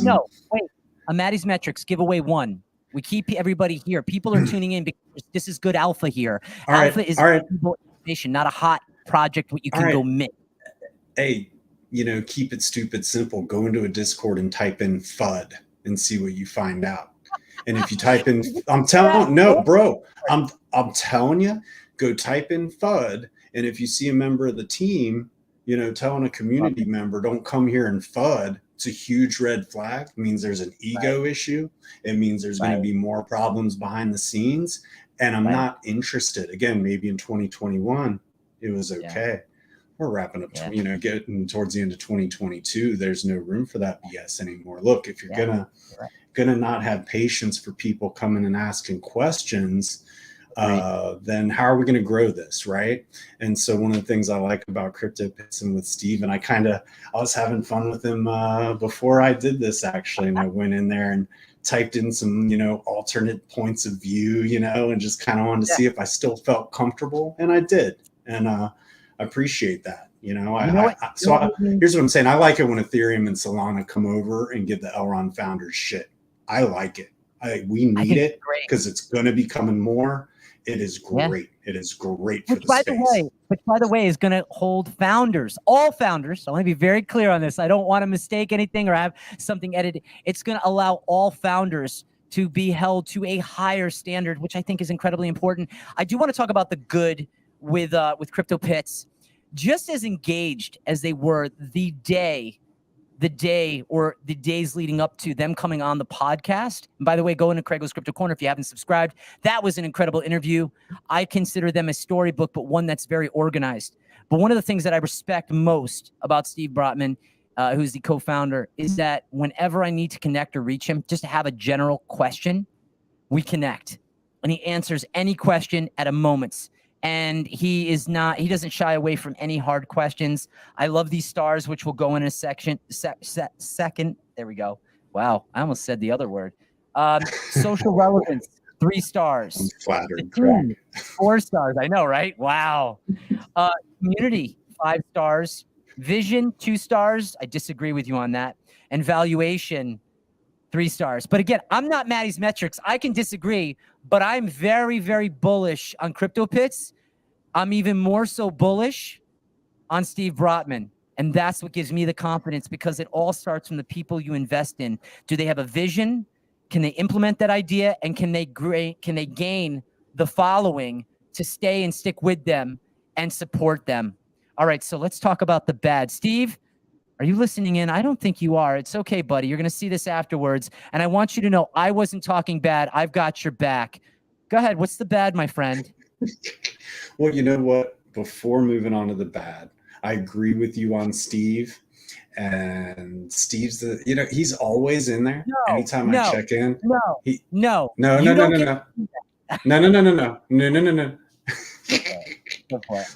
No, wait. A Mattys Metrics, give away one. We keep everybody here. People are tuning in because this is good alpha here. Alpha is information, not a hot project what you can go mint. Hey, keep it stupid simple. Go into a Discord and type in FUD and see what you find out. And if you type in, I'm telling you, go type in FUD. And if you see a member of the team, telling a community member, don't come here and FUD, it's a huge red flag. It means there's an ego issue. It means there's going to be more problems behind the scenes. And I'm not interested. Again, maybe in 2021, it was okay. We're wrapping up, getting towards the end of 2022. There's no room for that BS anymore. Look, if you're gonna not have patience for people coming and asking questions, then how are we going to grow this, right? And so one of the things I like about CryptoPittz and with Steve, and I was having fun with him before I did this, actually, and I went in there and typed in some, alternate points of view, and just kind of wanted to see if I still felt comfortable, and I did, and I appreciate that. Here's what I'm saying. I like it when Ethereum and Solana come over and give the Elrond founders shit. I like it. We need it because it's going to be coming more. It is great. It is great for the space. Which, by the way, is going to hold founders, all founders. I want to be very clear on this. I don't want to mistake anything or have something edited. It's going to allow all founders to be held to a higher standard, which I think is incredibly important. I do want to talk about the good with CryptoPittz. Just as engaged as they were the day or the days leading up to them coming on the podcast. And by the way, go into CraigO's Crypto Corner if you haven't subscribed. That was an incredible interview. I consider them a storybook, but one that's very organized. But one of the things that I respect most about Steve Brotman, who's the co-founder, is that whenever I need to connect or reach him, just to have a general question, we connect. And he answers any question at a moment's. And he doesn't shy away from any hard questions. I love these stars, which will go in a second. There we go. Wow. I almost said the other word. Social relevance, 3 stars. I'm flattered. Craig. 4 stars. I know, right? Wow. Community, 5 stars. Vision, 2 stars. I disagree with you on that. And valuation, 3 stars. But again, I'm not Mattys Metrics. I can disagree, but I'm very, very bullish on CryptoPittz. I'm even more so bullish on Steve Brotman. And that's what gives me the confidence, because it all starts from the people you invest in. Do they have a vision? Can they implement that idea? And can they gain the following to stay and stick with them and support them? All right, so let's talk about the bad. Steve, are you listening in? I don't think you are. It's okay, buddy. You're going to see this afterwards. And I want you to know I wasn't talking bad. I've got your back. Go ahead. What's the bad, my friend? Well, you know what? Before moving on to the bad, I agree with you on Steve. And Steve's he's always in there. Anytime I check in. No.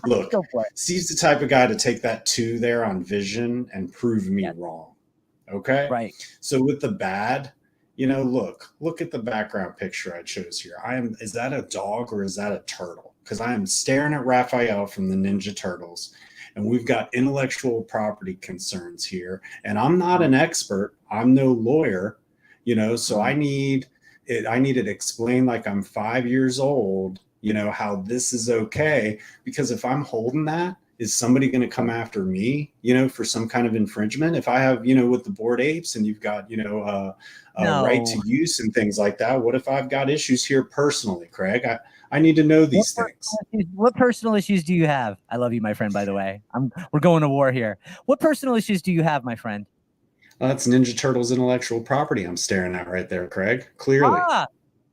Look, Steve's the type of guy to take that 2 there on vision and prove me wrong. Okay? Right. So with the bad, look at the background picture I chose here. Is that a dog or is that a turtle? Because I am staring at Raphael from the Ninja Turtles, and we've got intellectual property concerns here. And I'm not an expert. I'm no lawyer, so I need I need it explained like I'm 5 years old, how this is okay. Because if I'm holding that, is somebody going to come after me, for some kind of infringement? If I have, with the Bored Apes and you've got, right to use and things like that, what if I've got issues here personally, Craig? I need to know these things. What personal issues do you have? I love you, my friend, by the way. We're going to war here. What personal issues do you have, my friend? That's Ninja Turtles intellectual property I'm staring at right there, Craig. Clearly. All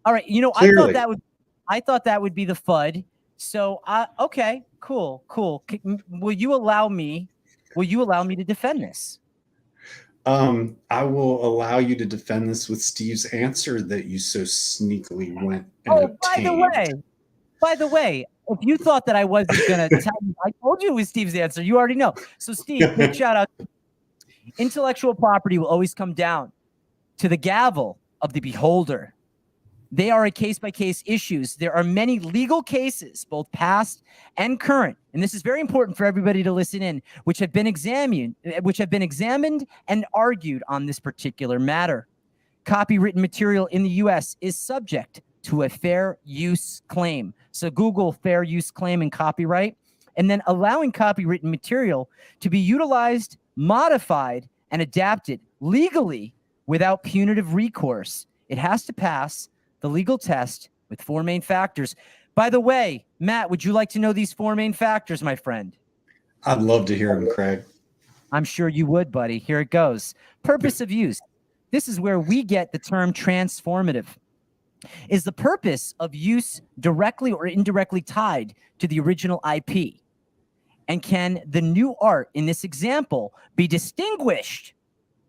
right. Clearly. I thought that would be the FUD. So, okay, cool. Will you allow me to defend this? I will allow you to defend this with Steve's answer that you so sneakily went and obtained. By the way, if you thought that I wasn't going to tell you, I told you it was Steve's answer. You already know. So, Steve, big shout out. Intellectual property will always come down to the gavel of the beholder. They are a case-by-case issues. There are many legal cases, both past and current, and this is very important for everybody to listen in, which have been examined and argued on this particular matter. Copywritten material in the U.S. is subject to a fair use claim. So Google fair use claim and copyright, and then allowing copywritten material to be utilized, modified, and adapted legally without punitive recourse. It has to pass the legal test with 4 main factors. By the way, Matt, would you like to know these 4 main factors, my friend? I'd love to hear them, Craig. I'm sure you would, buddy. Here it goes. Purpose of use. This is where we get the term transformative. Is the purpose of use directly or indirectly tied to the original IP? And can the new art in this example be distinguished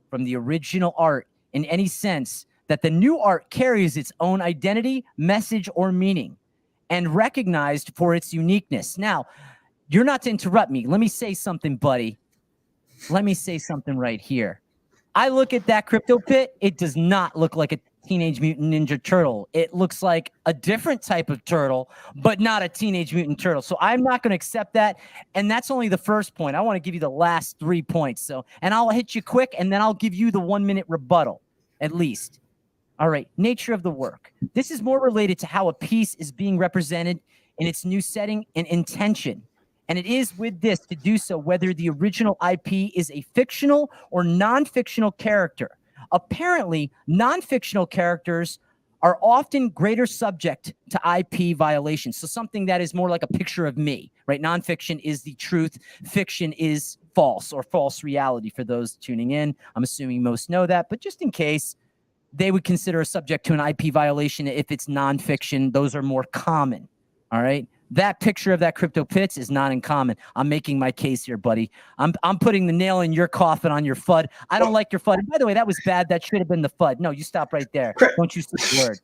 from the original art in any sense that the new art carries its own identity, message, or meaning, and recognized for its uniqueness? Now, you're not to interrupt me. Let me say something, buddy. Let me say something right here. I look at that CryptoPitt. It does not look like a Teenage Mutant Ninja Turtle. It looks like a different type of turtle, but not a Teenage Mutant Turtle. So I'm not going to accept that. And that's only the first point. I want to give you the last 3 points. And I'll hit you quick, and then I'll give you the 1-minute rebuttal, at least. All right, nature of the work. This is more related to how a piece is being represented in its new setting and intention. And it is with this to do so whether the original IP is a fictional or non-fictional character. Apparently, non-fictional characters are often greater subject to IP violations. So something that is more like a picture of me, right? Non-fiction is the truth. Fiction is false or false reality for those tuning in. I'm assuming most know that, but just in case, they would consider a subject to an IP violation if it's nonfiction. Those are more common, all right? That picture of that CryptoPittz is not uncommon. I'm making my case here, buddy. I'm putting the nail in your coffin on your FUD. I don't like your FUD. And by the way, that was bad. That should have been the FUD. No, you stop right there. Don't you say the word.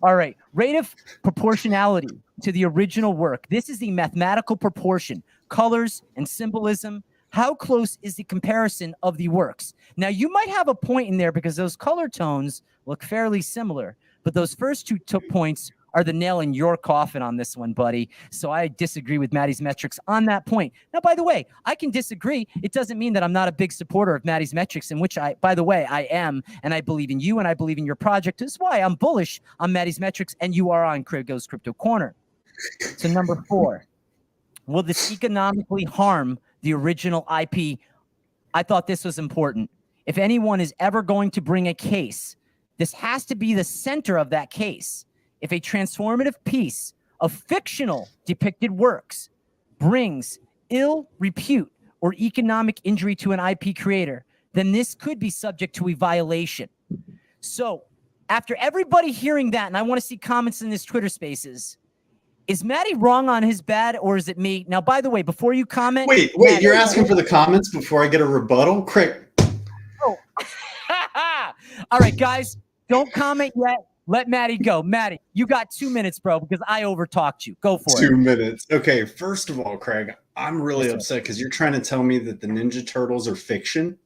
All right. Rate of proportionality to the original work. This is the mathematical proportion, colors and symbolism. How close is the comparison of the works? Now, you might have a point in there because those color tones look fairly similar, but those first 2 points are the nail in your coffin on this one, buddy. So I disagree with Mattys Metrics on that point. Now, by the way, I can disagree. It doesn't mean that I'm not a big supporter of Mattys Metrics, in which by the way, I am, and I believe in you, and I believe in your project. That's why I'm bullish on Mattys Metrics, and you are on CraigO's Crypto Corner. So number 4, will this economically harm the original IP? I thought this was important. If anyone is ever going to bring a case, this has to be the center of that case. If a transformative piece of fictional depicted works brings ill repute or economic injury to an IP creator, then this could be subject to a violation. So after everybody hearing that, and I want to see comments in this Twitter Spaces, is Matty wrong on his bad, or is it me? Now, by the way, before you comment... Wait, Matty, you're asking for the comments before I get a rebuttal? Craig. Oh. All right, guys, don't comment yet. Let Matty go. Matty, you got 2 minutes, bro, because I overtalked you. Go for it. 2 minutes. Okay, first of all, Craig, I'm really upset because you're trying to tell me that the Ninja Turtles are fiction.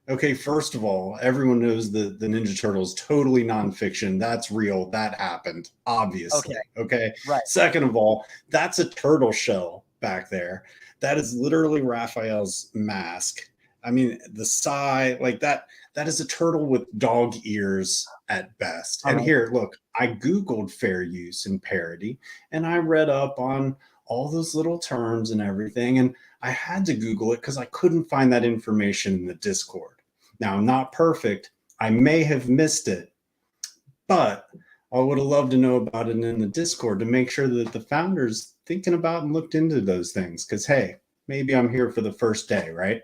Okay, first of all, everyone knows the Ninja Turtles totally nonfiction. That's real. That happened, obviously. Okay. Right. Second of all, that's a turtle shell back there. That is literally Raphael's mask. I mean, the sigh, like that that is a turtle with dog ears at best. All And right. here, look, I Googled fair use and parody, and I read up on all those little terms and everything. And I had to Google it because I couldn't find that information in the Discord. Now, I'm not perfect. I may have missed it, but I would have loved to know about it in the Discord to make sure that the founders thinking about and looked into those things. Because, hey, maybe I'm here for the first day, right?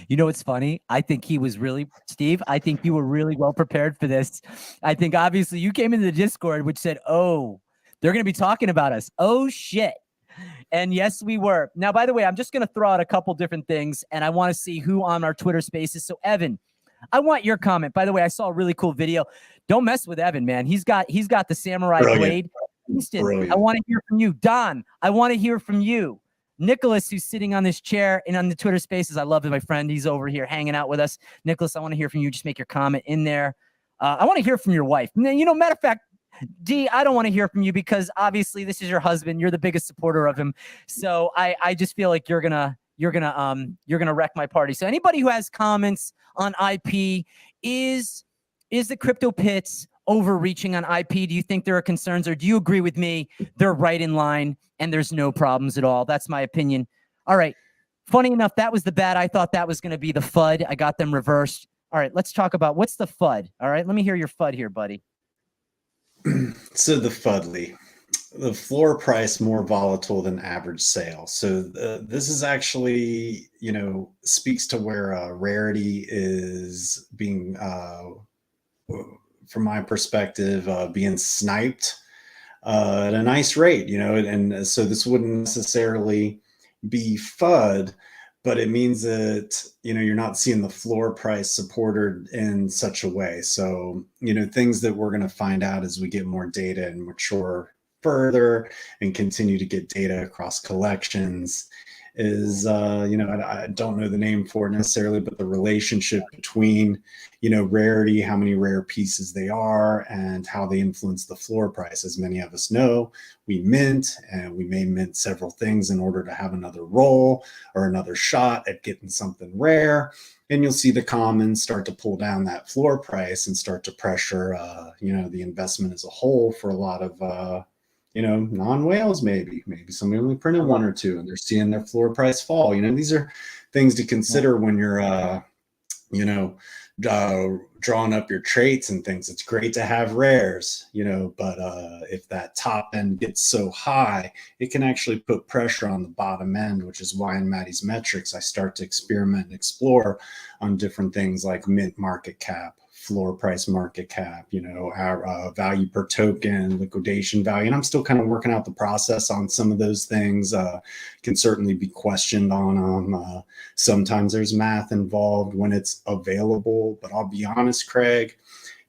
You know what's funny? I think he was really, Steve, I think you were really well prepared for this. I think obviously you came into the Discord, which said, oh, they're going to be talking about us. Oh, shit. And yes, we were. Now, by the way, I'm just going to throw out a couple different things, and I want to see who on our Twitter spaces. So, Evan, I want your comment. By the way, I saw a really cool video. Don't mess with Evan, man. He's got the samurai blade. I want to hear from you. Don, I want to hear from you. Nicholas, who's sitting on this chair and on the Twitter spaces. I love it, my friend. He's over here hanging out with us. Nicholas, I want to hear from you. Just make your comment in there. I want to hear from your wife. You know, matter of fact, D, I don't want to hear from you because obviously this is your husband. You're the biggest supporter of him. So I just feel like you're gonna wreck my party. So anybody who has comments on IP, is the CryptoPittz overreaching on IP? Do you think there are concerns, or do you agree with me? They're right in line and there's no problems at all. That's my opinion. All right. Funny enough, that was the bad. I thought that was going to be the FUD. I got them reversed. All right. Let's talk about what's the FUD. All right. Let me hear your FUD here, buddy. So the FUDLY, the floor price more volatile than average sale. So this is actually, you know, speaks to where rarity is being, from my perspective, being sniped at a nice rate, you know, and so this wouldn't necessarily be FUD, but it means that, you know, you're not seeing the floor price supported in such a way. So, you know, things that we're going to find out as we get more data and mature further and continue to get data across collections is, you know, I don't know the name for it necessarily, but the relationship between, you know, rarity, how many rare pieces they are, and how they influence the floor price. As many of us know, we mint, and we may mint several things in order to have another roll or another shot at getting something rare. And you'll see the commons start to pull down that floor price and start to pressure, you know, the investment as a whole for a lot of, you know, non-whales, maybe somebody only printed one or two and they're seeing their floor price fall. You know, these are things to consider when you're, you know, drawing up your traits and things. It's great to have rares, you know, but if that top end gets so high, it can actually put pressure on the bottom end, which is why in Mattys Metrics, I start to experiment and explore on different things like mint market cap, floor price market cap, you know, our value per token, liquidation value. And I'm still kind of working out the process on some of those things. Can certainly be questioned on them. Sometimes there's math involved when it's available, but I'll be honest, Craig,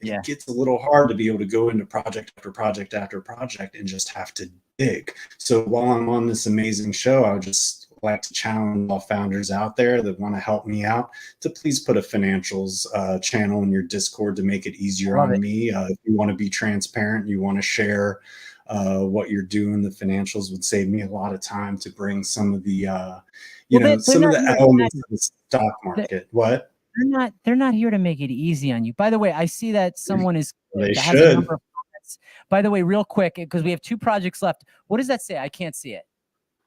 it gets a little hard to be able to go into project after project after project and just have to dig. So while I'm on this amazing show, I would just like to challenge all founders out there that want to help me out to please put a financials channel in your Discord to make it easier on me. If you want to be transparent, you want to share what you're doing, the financials would save me a lot of time to bring some of the, you know, some of the elements of the stock market. What? They're not here to make it easy on you. By the way, I see that someone has a number of comments. By the way, real quick, because we have 2 projects left. What does that say? I can't see it.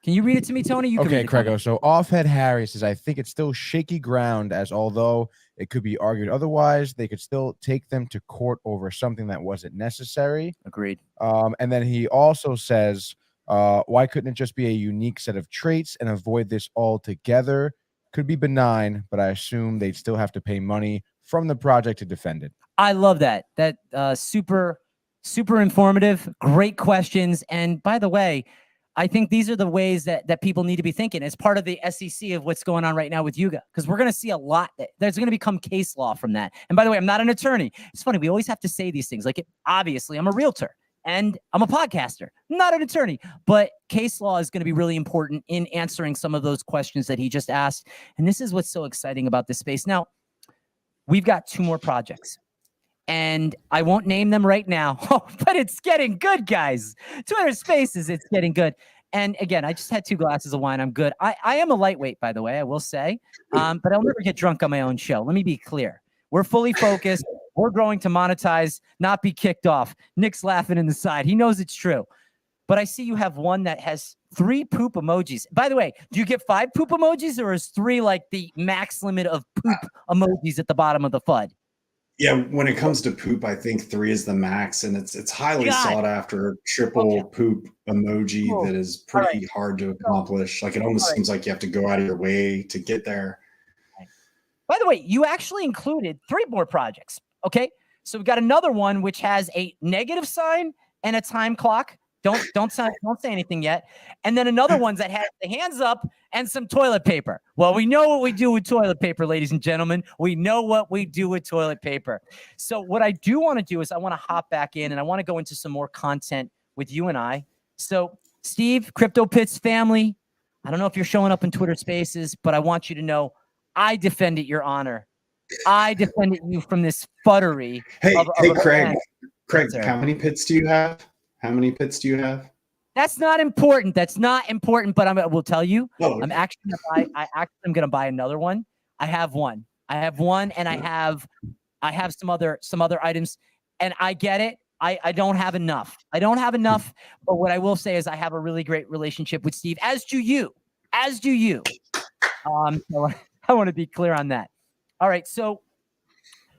Can you read it to me, Tony? You okay, CraigO. So Offhead Harry says, I think it's still shaky ground, as although it could be argued otherwise, they could still take them to court over something that wasn't necessary. Agreed. And then he also says, why couldn't it just be a unique set of traits and avoid this altogether? Could be benign, but I assume they'd still have to pay money from the project to defend it. I love that. That super informative. Great questions. And by the way, I think these are the ways that people need to be thinking as part of the SEC of what's going on right now with Yuga, because we're going to see a lot. There's going to become case law from that. And by the way, I'm not an attorney. It's funny. We always have to say these things. Like, obviously, I'm a realtor and I'm a podcaster, not an attorney. But case law is going to be really important in answering some of those questions that he just asked. And this is what's so exciting about this space. Now, we've got 2 more projects. And I won't name them right now, but it's getting good, guys. Twitter Spaces, it's getting good. And again, I just had 2 glasses of wine. I'm good. I am a lightweight, by the way, I will say, but I'll never get drunk on my own show. Let me be clear. We're fully focused. We're growing to monetize, not be kicked off. Nick's laughing in the side. He knows it's true. But I see you have one that has 3 poop emojis. By the way, do you get 5 poop emojis, or is 3 like the max limit of poop emojis at the bottom of the FUD? Yeah, when it comes to poop, I think 3 is the max, and it's highly sought after triple poop emoji that is pretty hard to accomplish. Like, it almost seems like you have to go out of your way to get there. By the way, you actually included 3 more projects. Okay, so we've got another one which has a negative sign and a time clock. Don't say anything yet. And then another one that has the hands up and some toilet paper. Well, we know what we do with toilet paper, ladies and gentlemen. We know what we do with toilet paper. So what I do want to do is I want to hop back in and I want to go into some more content with you and I. So Steve, CryptoPittz family, I don't know if you're showing up in Twitter Spaces, but I want you to know I defended your honor. I defended you from this fuddery. Hey, Craig. Craig, how many pits do you have? How many pits do you have? That's not important. That's not important. But I will tell you. Oh, okay. I'm actually going to buy another one. I have one, and I have some other items. And I get it. I don't have enough. But what I will say is I have a really great relationship with Steve, as do you. So I want to be clear on that. All right. So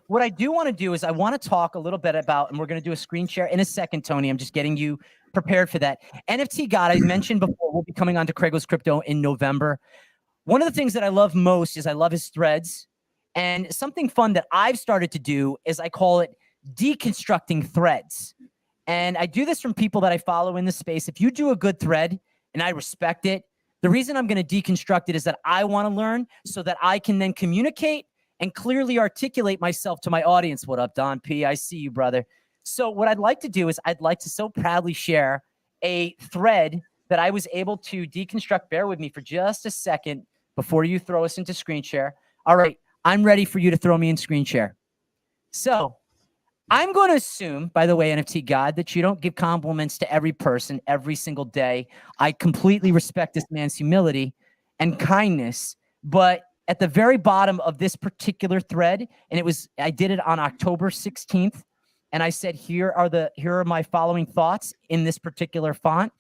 what I do want to do is I want to talk a little bit about, and we're going to do a screen share in a second, Tony. I'm just getting you prepared for that. NFT God, I mentioned before, will be coming on to CraigO's Crypto in November. One of the things that I love most is I love his threads. And something fun that I've started to do is I call it deconstructing threads. And I do this from people that I follow in the space. If you do a good thread and I respect it, the reason I'm going to deconstruct it is that I want to learn so that I can then communicate and clearly articulate myself to my audience. What up, Don P? I see you, brother. So what I'd like to do is I'd like to so proudly share a thread that I was able to deconstruct. Bear with me for just a second before you throw us into screen share. All right, I'm ready for you to throw me in screen share. So I'm going to assume, by the way, NFT God, that you don't give compliments to every person every single day. I completely respect this man's humility and kindness, but at the very bottom of this particular thread, and I did it on October 16th, and I said, here are my following thoughts in this particular font.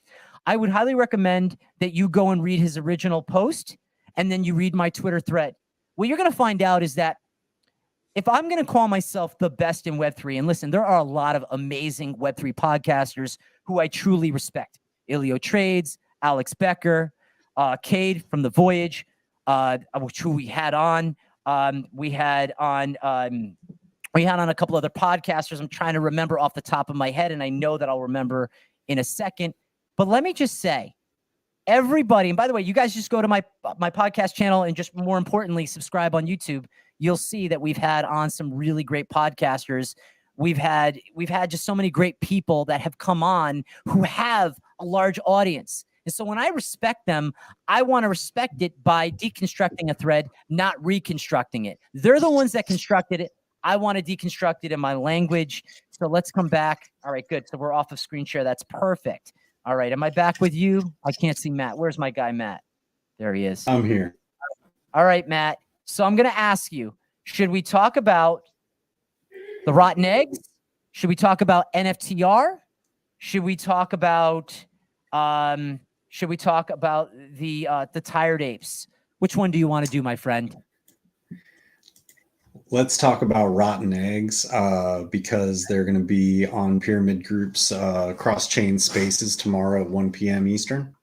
I would highly recommend that you go and read his original post, and then you read my Twitter thread. What you're going to find out is that if I'm going to call myself the best in Web3, and listen, there are a lot of amazing Web3 podcasters who I truly respect. Ilio Trades, Alex Becker, Cade from The Voyage, who we had on. We had on a couple other podcasters. I'm trying to remember off the top of my head, and I know that I'll remember in a second. But let me just say, everybody, and by the way, you guys just go to my podcast channel and just more importantly, subscribe on YouTube. You'll see that we've had on some really great podcasters. We've had just so many great people that have come on who have a large audience. And so when I respect them, I want to respect it by deconstructing a thread, not reconstructing it. They're the ones that constructed it. I want to deconstruct it in my language. So let's come back. All right, good. So we're off of screen share. That's perfect. All right. Am I back with you? I can't see Matt. Where's my guy, Matt? There he is. I'm here. All right, Matt. So I'm going to ask you, should we talk about the rotten eggs? Should we talk about NFTR? Should we talk about the tired apes? Which one do you want to do, my friend? Let's talk about rotten eggs because they're going to be on Pyramid Group's cross-chain spaces tomorrow at 1 p.m. Eastern.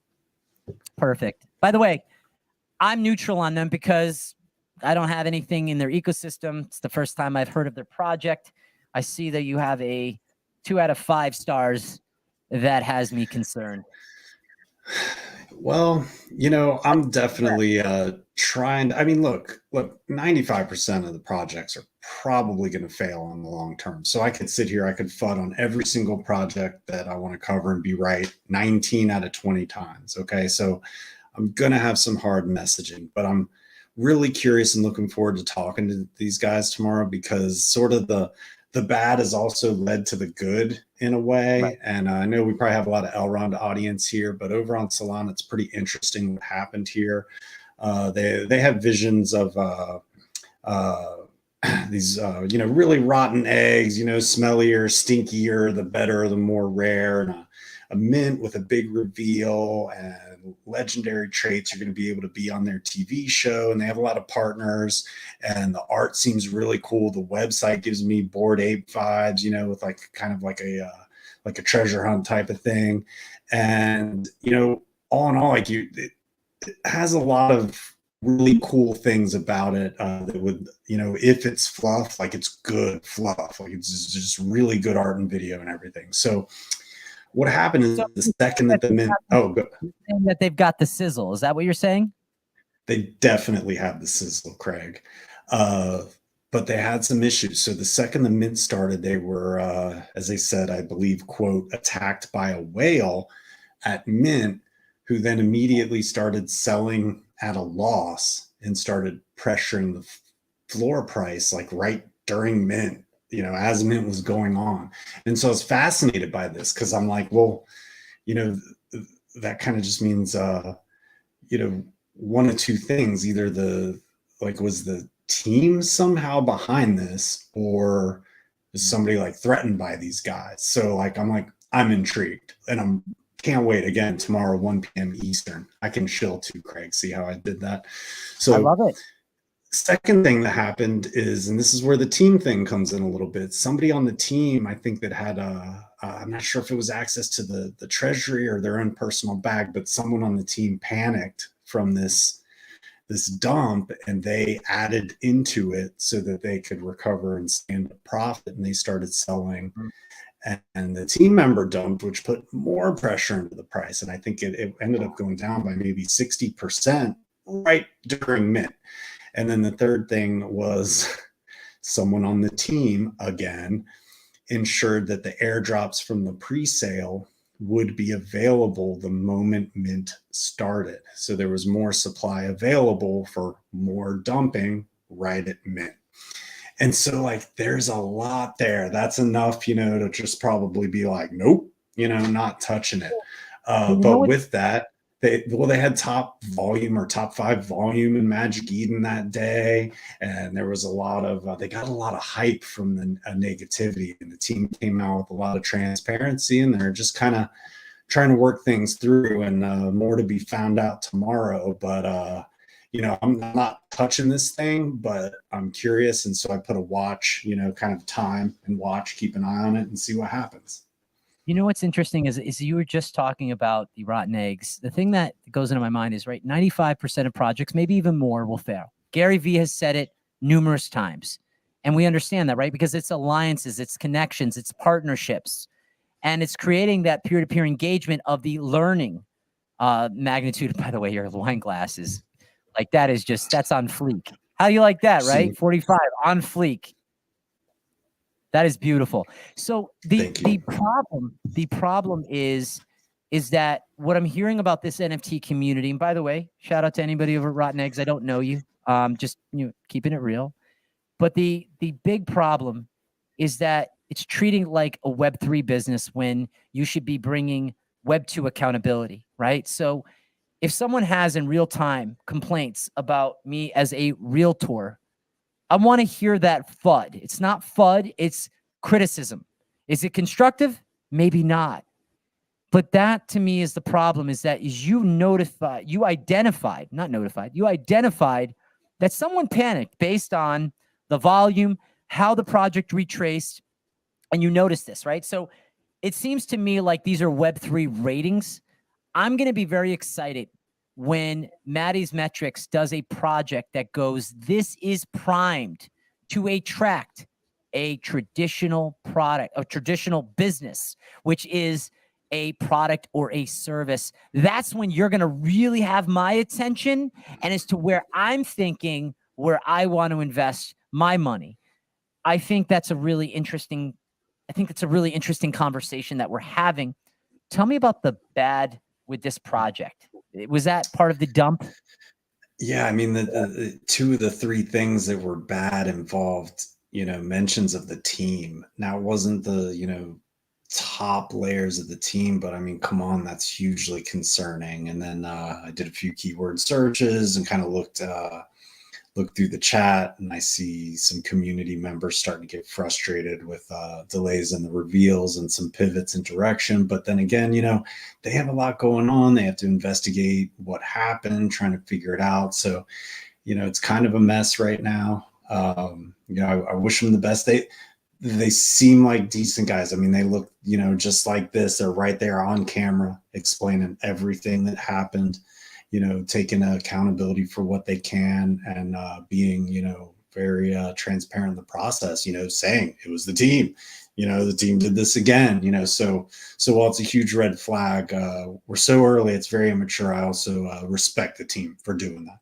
Perfect. By the way, I'm neutral on them because I don't have anything in their ecosystem. It's the first time I've heard of their project. I see that you have a 2 out of 5 stars. That has me concerned. Well, I'm definitely trying. I mean, look, 95% of the projects are probably going to fail on the long term. So I could sit here, I could FUD on every single project that I want to cover and be right 19 out of 20 times. Okay. So I'm going to have some hard messaging, but I'm really curious and looking forward to talking to these guys tomorrow because sort of the bad has also led to the good in a way. Right. And I know we probably have a lot of Elrond audience here, but over on Solana, it's pretty interesting what happened here. They have visions of these really rotten eggs, smellier, stinkier, the better, the more rare, and a mint with a big reveal and legendary traits. You're going to be able to be on their TV show, and they have a lot of partners, and the art seems really cool. The website gives me Bored Ape vibes, with like kind of like a treasure hunt type of thing. And all in all, it has a lot of really cool things about it that would, if it's fluff, like it's good fluff, like it's just really good art and video and everything. So what happened is the second that the mint, that they've got the sizzle. Is that what you're saying? They definitely have the sizzle, Craig. But they had some issues. So the second the mint started, they were, as they said, I believe, quote, attacked by a whale at mint, who then immediately started selling at a loss and started pressuring the floor price, like right during mint, as mint was going on. And so I was fascinated by this, because I'm like, well, that kind of just means, one of two things: either was the team somehow behind this, or is somebody like threatened by these guys? So I'm intrigued, and can't wait. Again, tomorrow, 1 p.m. Eastern. I can chill too, Craig. See how I did that? So I love it. Second thing that happened is, and this is where the team thing comes in a little bit. Somebody on the team, I think, that had I'm not sure if it was access to the treasury or their own personal bag, but someone on the team panicked from this dump, and they added into it so that they could recover and stand a profit, and they started selling. And the team member dumped, which put more pressure into the price. And I think it ended up going down by maybe 60% right during mint. And then the third thing was someone on the team, again, ensured that the airdrops from the pre-sale would be available the moment mint started. So there was more supply available for more dumping right at mint. And so there's a lot there. That's enough, to just probably be like, nope, not touching it. But with that, they had top 5 volume in Magic Eden that day. And there was a lot of, they got a lot of hype from the negativity, and the team came out with a lot of transparency, and they're just kind of trying to work things through, and more to be found out tomorrow. But, I'm not touching this thing, but I'm curious. And so I put a watch, kind of time and watch, keep an eye on it and see what happens. What's interesting is you were just talking about the rotten eggs. The thing that goes into my mind is, 95% of projects, maybe even more, will fail. Gary Vee has said it numerous times. And we understand that, right? Because it's alliances, it's connections, it's partnerships. And it's creating that peer-to-peer engagement of the learning magnitude. By the way, your wine glass is that's on fleek. How do you like that, right? 45 on fleek. That is beautiful. So the problem is that what I'm hearing about this NFT community, and by the way, shout out to anybody over at Rotten Eggs. I don't know you. Just keeping it real. But the big problem is that it's treating like a Web3 business when you should be bringing Web2 accountability, right? So if someone has in real time complaints about me as a realtor, I want to hear that FUD. It's not FUD, it's criticism. Is it constructive? Maybe not. But that to me is the problem, is that you identified that someone panicked based on the volume, how the project retraced, and you noticed this, right? So it seems to me like these are Web3 ratings. I'm going to be very excited when Mattys Metrics does a project that goes, this is primed to attract a traditional product, a traditional business, which is a product or a service. That's when you're going to really have my attention, and as to where I'm thinking, where I want to invest my money. I think that's a really interesting conversation that we're having. Tell me about the bad with this project. Was that part of the dump? Yeah, I mean, the 2 of the 3 things that were bad involved, mentions of the team. Now, it wasn't the, top layers of the team, but I mean, come on, that's hugely concerning. And then I did a few keyword searches and kind of looked through the chat, and I see some community members starting to get frustrated with delays in the reveals and some pivots in direction. But then again, they have a lot going on. They have to investigate what happened, trying to figure it out. So, it's kind of a mess right now. I wish them the best. They seem like decent guys. I mean, they look, just like this. They're right there on camera explaining everything that happened, taking accountability for what they can, and being, very transparent in the process, saying it was the team, the team did this again, so while it's a huge red flag, we're so early, it's very immature. I also respect the team for doing that.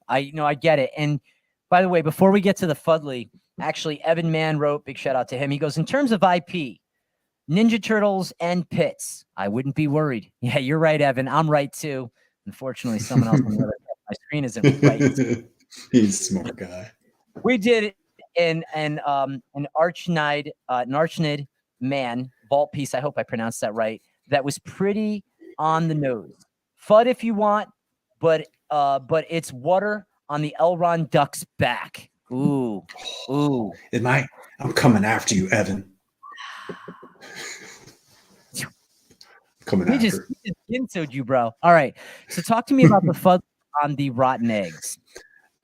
I get it. And by the way, before we get to the FUDLY, actually, Evan Mann wrote, big shout out to him. He goes, in terms of IP, Ninja Turtles and Pitts, I wouldn't be worried. Yeah, you're right, Evan. I'm right too. Unfortunately, someone else on the other side of my screen isn't right. He's a smart guy. We did an Archnid Man vault piece. I hope I pronounced that right. That was pretty on the nose. FUD if you want, but it's water on the Elron Duck's back. Ooh. I'm coming after you, Evan. He just ginsoed you, bro. All right. So talk to me about the FUD on the rotten eggs.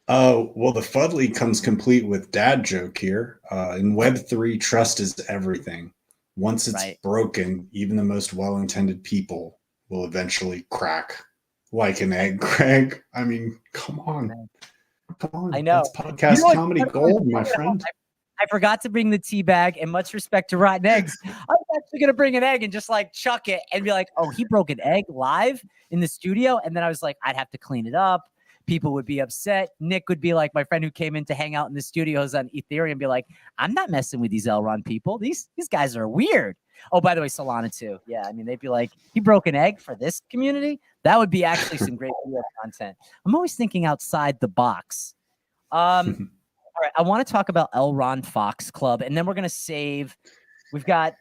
Oh, well, the FUDLY comes complete with dad joke here. In Web3, trust is everything. Once it's broken, even the most well-intended people will eventually crack like an egg, Craig. I mean, come on. Come on. I know. That's podcast comedy gold, my friend. I forgot to bring the tea bag, and much respect to rotten eggs, I was actually going to bring an egg and just like chuck it and be like, oh, he broke an egg live in the studio. And then I was like, I'd have to clean it up. People would be upset. Nick would be like, my friend who came in to hang out in the studios on Ethereum, be like, I'm not messing with these Elron people. These guys are weird. Oh, by the way, Solana too. Yeah, I mean, they'd be like, he broke an egg for this community? That would be actually some great video content. I'm always thinking outside the box. All right, I want to talk about Elron Fox Club, and then we're gonna save. We've got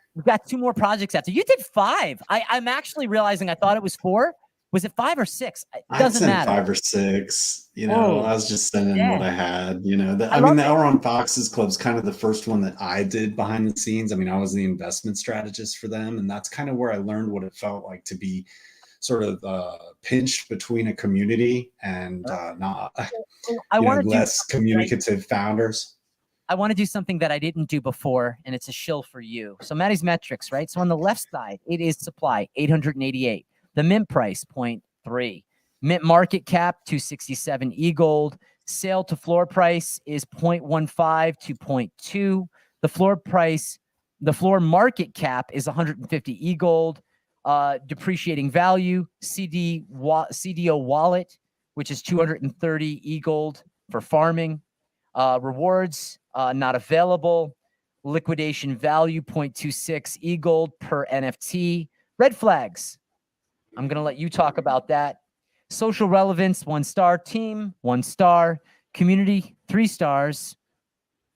2 more projects after. You did 5. I'm actually realizing I thought it was 4. Was it 5 or 6? It doesn't matter. 5 or 6. I was just sending what I had. The Elron Foxes Club is kind of the first one that I did behind the scenes. I mean, I was the investment strategist for them, and that's kind of where I learned what it felt like to be sort of pinched between a community and less communicative founders. I want to do something that I didn't do before, and it's a shill for you. So Mattys Metrics, right? So on the left side, it is supply, 888. The mint price, 0.3. Mint market cap, 267 e-gold. Sale to floor price is 0.15 to 0.2. The floor market cap is 150 e-gold. Depreciating value, CDO wallet, which is 230 e-gold for farming. Rewards, not available. Liquidation value, 0.26 e-gold per NFT. Red flags. I'm going to let you talk about that. Social relevance, 1 star. Team, 1 star. Community, 3 stars.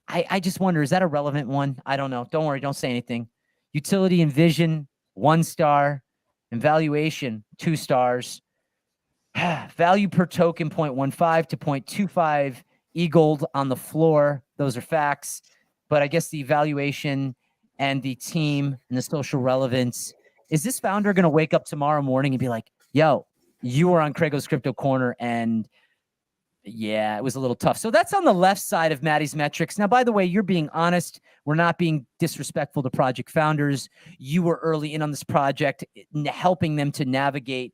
I just wonder, is that a relevant one? I don't know. Don't worry. Don't say anything. Utility and vision, 1 star. And valuation, 2 stars. Value per token, 0.15 to 0.25 e-gold on the floor. Those are facts. But I guess the valuation and the team and the social relevance. Is this founder going to wake up tomorrow morning and be like, yo, you were on CraigO's Crypto Corner and yeah, it was a little tough. So that's on the left side of Mattys Metrics. Now, by the way, you're being honest. We're not being disrespectful to project founders. You were early in on this project, helping them to navigate.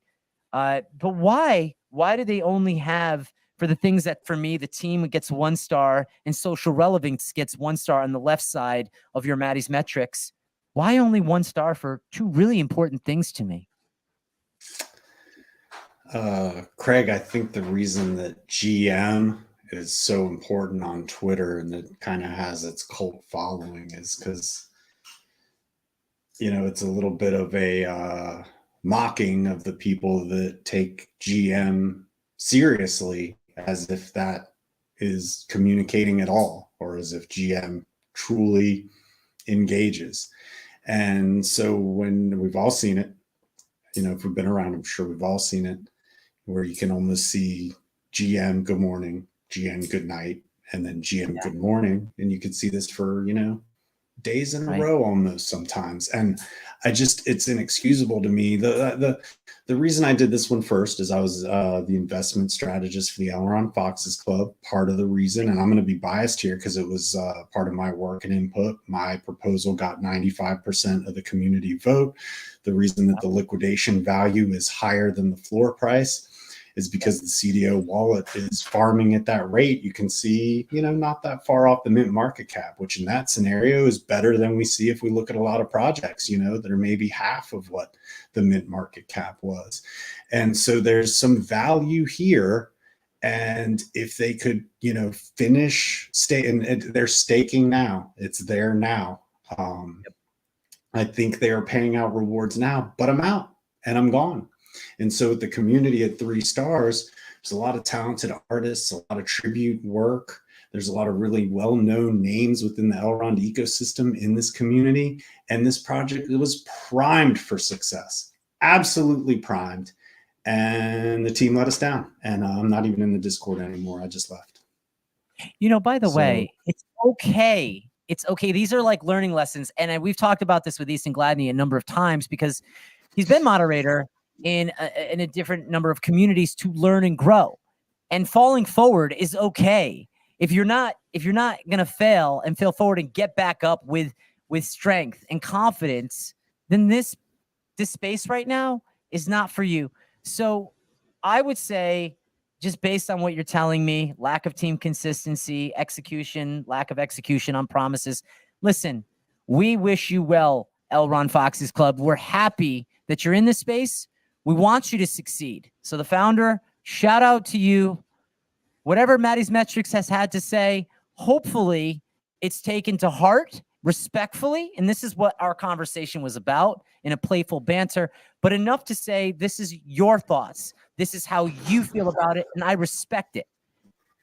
But why? Why do they only have, for the things that, for me, the team gets 1 star and social relevance gets 1 star on the left side of your Mattys Metrics? Why only 1 star for 2 really important things to me? Craig, I think the reason that GM is so important on Twitter and that kind of has its cult following is because, it's a little bit of a mocking of the people that take GM seriously, as if that is communicating at all, or as if GM truly engages. And so when we've all seen it, you know, if we've been around, I'm sure we've all seen it, where you can almost see GM good morning, GM good night, and then GM good morning. And you can see this for, you know, days in a row almost sometimes. And it's inexcusable to me. The reason I did this one first is I was the investment strategist for the Elron Foxes Club. Part of the reason, and I'm going to be biased here because it was part of my work and input, my proposal got 95% of the community vote. The reason that the liquidation value is higher than the floor price is because the CDO wallet is farming at that rate. You can see, you know, not that far off the mint market cap, which in that scenario is better than we see if we look at a lot of projects, you know, that are maybe half of what the mint market cap was. And so there's some value here. And if they could, you know, and they're staking now, it's there now. I think they are paying out rewards now, but I'm out and I'm gone. And so with the community at 3 stars, there's a lot of talented artists, a lot of tribute work. There's a lot of really well-known names within the Elrond ecosystem in this community. And this project, it was primed for success, absolutely primed. And the team let us down. And I'm not even in the Discord anymore. I just left. You know, by the way, it's okay. It's okay. These are like learning lessons. And we've talked about this with Easton Gladney a number of times because he's been moderator in a different number of communities to learn and grow, and falling forward is okay. If you're not going to fail forward and get back up with strength and confidence, then this space right now is not for you. So I would say, just based on what you're telling me, lack of team consistency, execution, lack of execution on promises. Listen, we wish you well, Elron Foxes Club. We're happy that you're in this space. We want you to succeed. So the founder, shout out to you. Whatever Mattys Metrics has had to say, hopefully it's taken to heart respectfully. And this is what our conversation was about, in a playful banter, but enough to say, this is your thoughts. This is how you feel about it. And I respect it.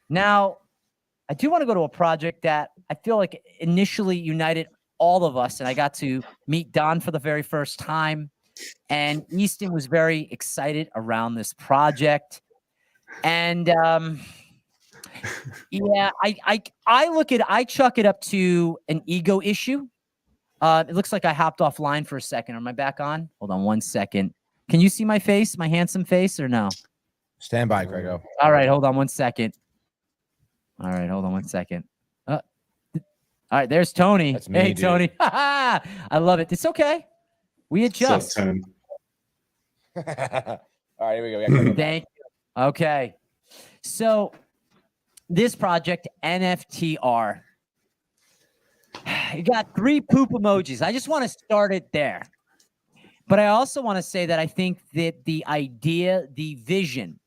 Now, I do want to go to a project that I feel like initially united all of us. And I got to meet Don for the very first time. And Easton was very excited around this project. And yeah, I chuck it up to an ego issue. It looks like I hopped offline for a second. Am I back on? Hold on 1 second. Can you see my face, my handsome face, or no? Stand by, CraigO. All right, hold on 1 second. All right, hold on 1 second. All right, there's Tony. That's me, hey, dude. Tony. I love it. It's okay. We adjust. So, Tony. All right, here we go. Thank you. Okay. So this project, NFTR, you got 3 poop emojis. I just want to start it there. But I also want to say that I think that the idea, the vision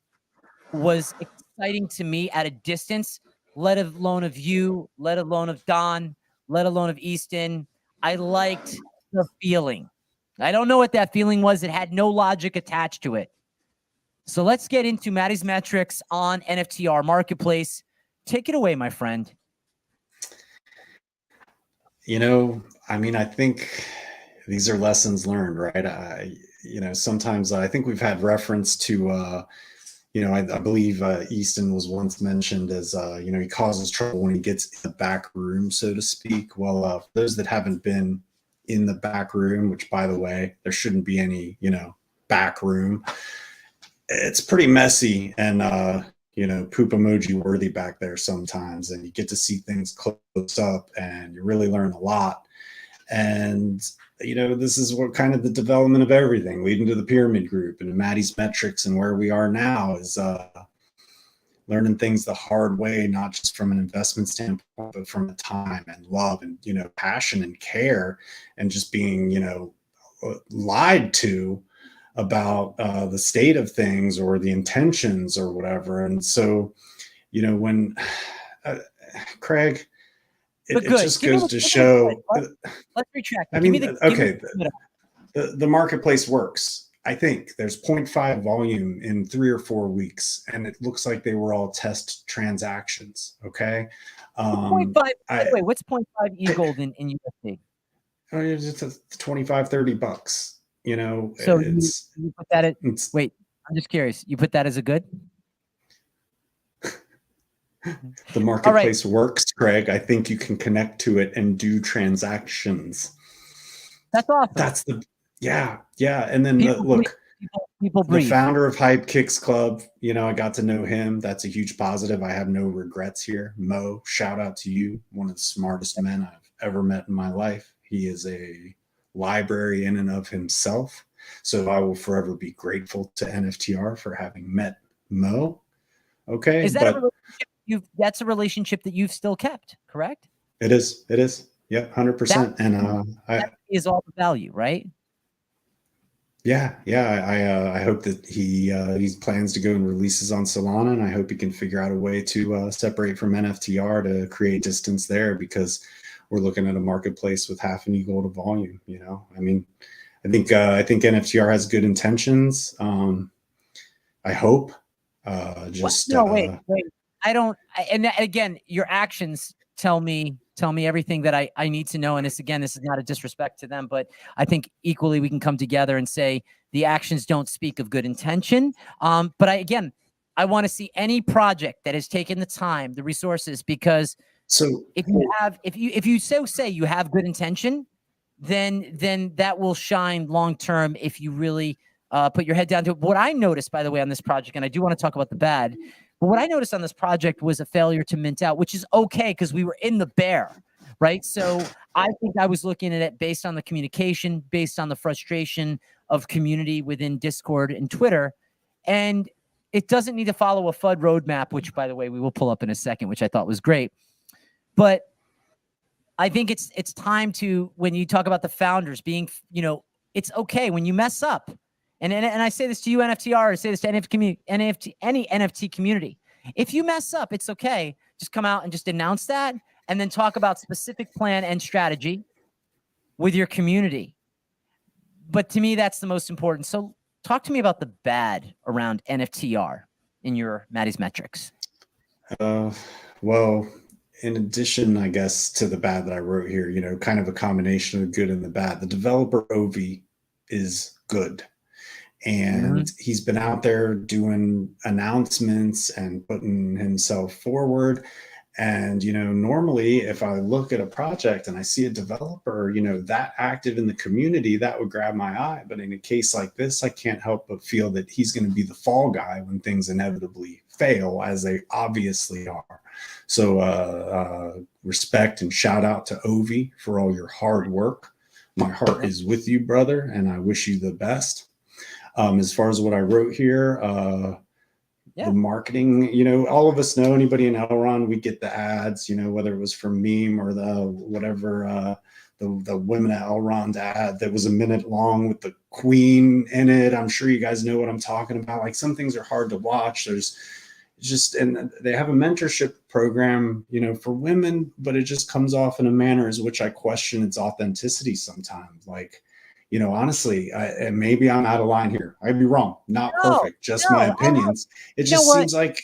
was exciting to me at a distance, let alone of you, let alone of Don, let alone of Easton. I liked the feeling. I don't know what that feeling was. It had no logic attached to it. So let's get into Mattys Metrics on NFTR Marketplace. Take it away, my friend. You know, I mean, I think these are lessons learned, right? You know, sometimes I think we've had reference to, you know, I believe Easton was once mentioned as, you know, he causes trouble when he gets in the back room, so to speak. Well, for those that haven't been in the back room, which, by the way, there shouldn't be any, you know, back room. It's pretty messy and, you know, poop emoji worthy back there sometimes. And you get to see things close up and you really learn a lot. And, you know, this is what kind of the development of everything leading to the pyramid group and Mattys Metrics, and where we are now is learning things the hard way, not just from an investment standpoint, but from a time and love and, you know, passion and care, and just being, you know, lied to about the state of things or the intentions or whatever. And so, you know, when Craig, it just goes to show. Let's retract. I mean, okay, the marketplace works. I think there's 0.5 volume in 3 or 4 weeks, and it looks like they were all test transactions. Okay. 0.5. By the way, what's 0.5 e-gold in USD? Oh, it's just 25, 30 bucks. You know, So you put that at, it's wait, I'm just curious. You put that as a good? the marketplace works, Craig. I think you can connect to it and do transactions. That's awesome. That's the yeah. And then People look, people the breathe. founder of Hype Kicks Club, you know, I got to know him. That's a huge positive. I have no regrets here. Mo, shout out to you. One of the smartest men I've ever met in my life. He is a library in and of himself. So I will forever be grateful to NFTR for having met Mo. Okay. Is that a relationship that's a relationship that you've still kept, correct? It is. Yep, 100%. And that is all the value, right? Yeah. I hope that he plans to go and releases on Solana, and I hope he can figure out a way to separate from NFTR to create distance there, because we're looking at a marketplace with half an equal to volume. You know, I mean, I think NFTR has good intentions. I hope. Wait. And again, your actions tell me everything that I need to know. And this is not a disrespect to them, but I think equally we can come together and say the actions don't speak of good intention. But I want to see any project that has taken the time, the resources, because if you say you have good intention, then that will shine long term if you really put your head down to it. What I noticed, by the way, on this project, and I do want to talk about the bad, but what I noticed on this project was a failure to mint out, which is okay because we were in the bear, right? So I think I was looking at it based on the communication, based on the frustration of community within Discord and Twitter. And it doesn't need to follow a FUD roadmap, which, by the way, we will pull up in a second, which I thought was great. But I think it's time to, when you talk about the founders being, you know, it's okay when you mess up. And I say this to you, NFTR, I say this to any NFT community. If you mess up, it's okay. Just come out and just announce that, and then talk about specific plan and strategy with your community. But to me, that's the most important. So talk to me about the bad around NFTR in your Mattys Metrics. Well, in addition, I guess, to the bad that I wrote here, you know, kind of a combination of the good and the bad. The developer Ovi is good. And he's been out there doing announcements and putting himself forward. And, you know, normally if I look at a project and I see a developer, you know, that active in the community, that would grab my eye. But in a case like this, I can't help but feel that he's going to be the fall guy when things inevitably fail, as they obviously are. So respect and shout out to Ovi for all your hard work. My heart is with you, brother, and I wish you the best. As far as what I wrote here, the marketing, you know, all of us know, anybody in Elrond, we get the ads, you know, whether it was from Meme or the whatever, the Women at Elrond ad that was a minute long with the Queen in it. I'm sure you guys know what I'm talking about. Like, some things are hard to watch. There's just, and they have a mentorship program, you know, for women, but it just comes off in a manner as which I question its authenticity sometimes. Like, you know, honestly, and maybe I'm out of line here. I'd be wrong. Not perfect. Just my opinions. It just seems like,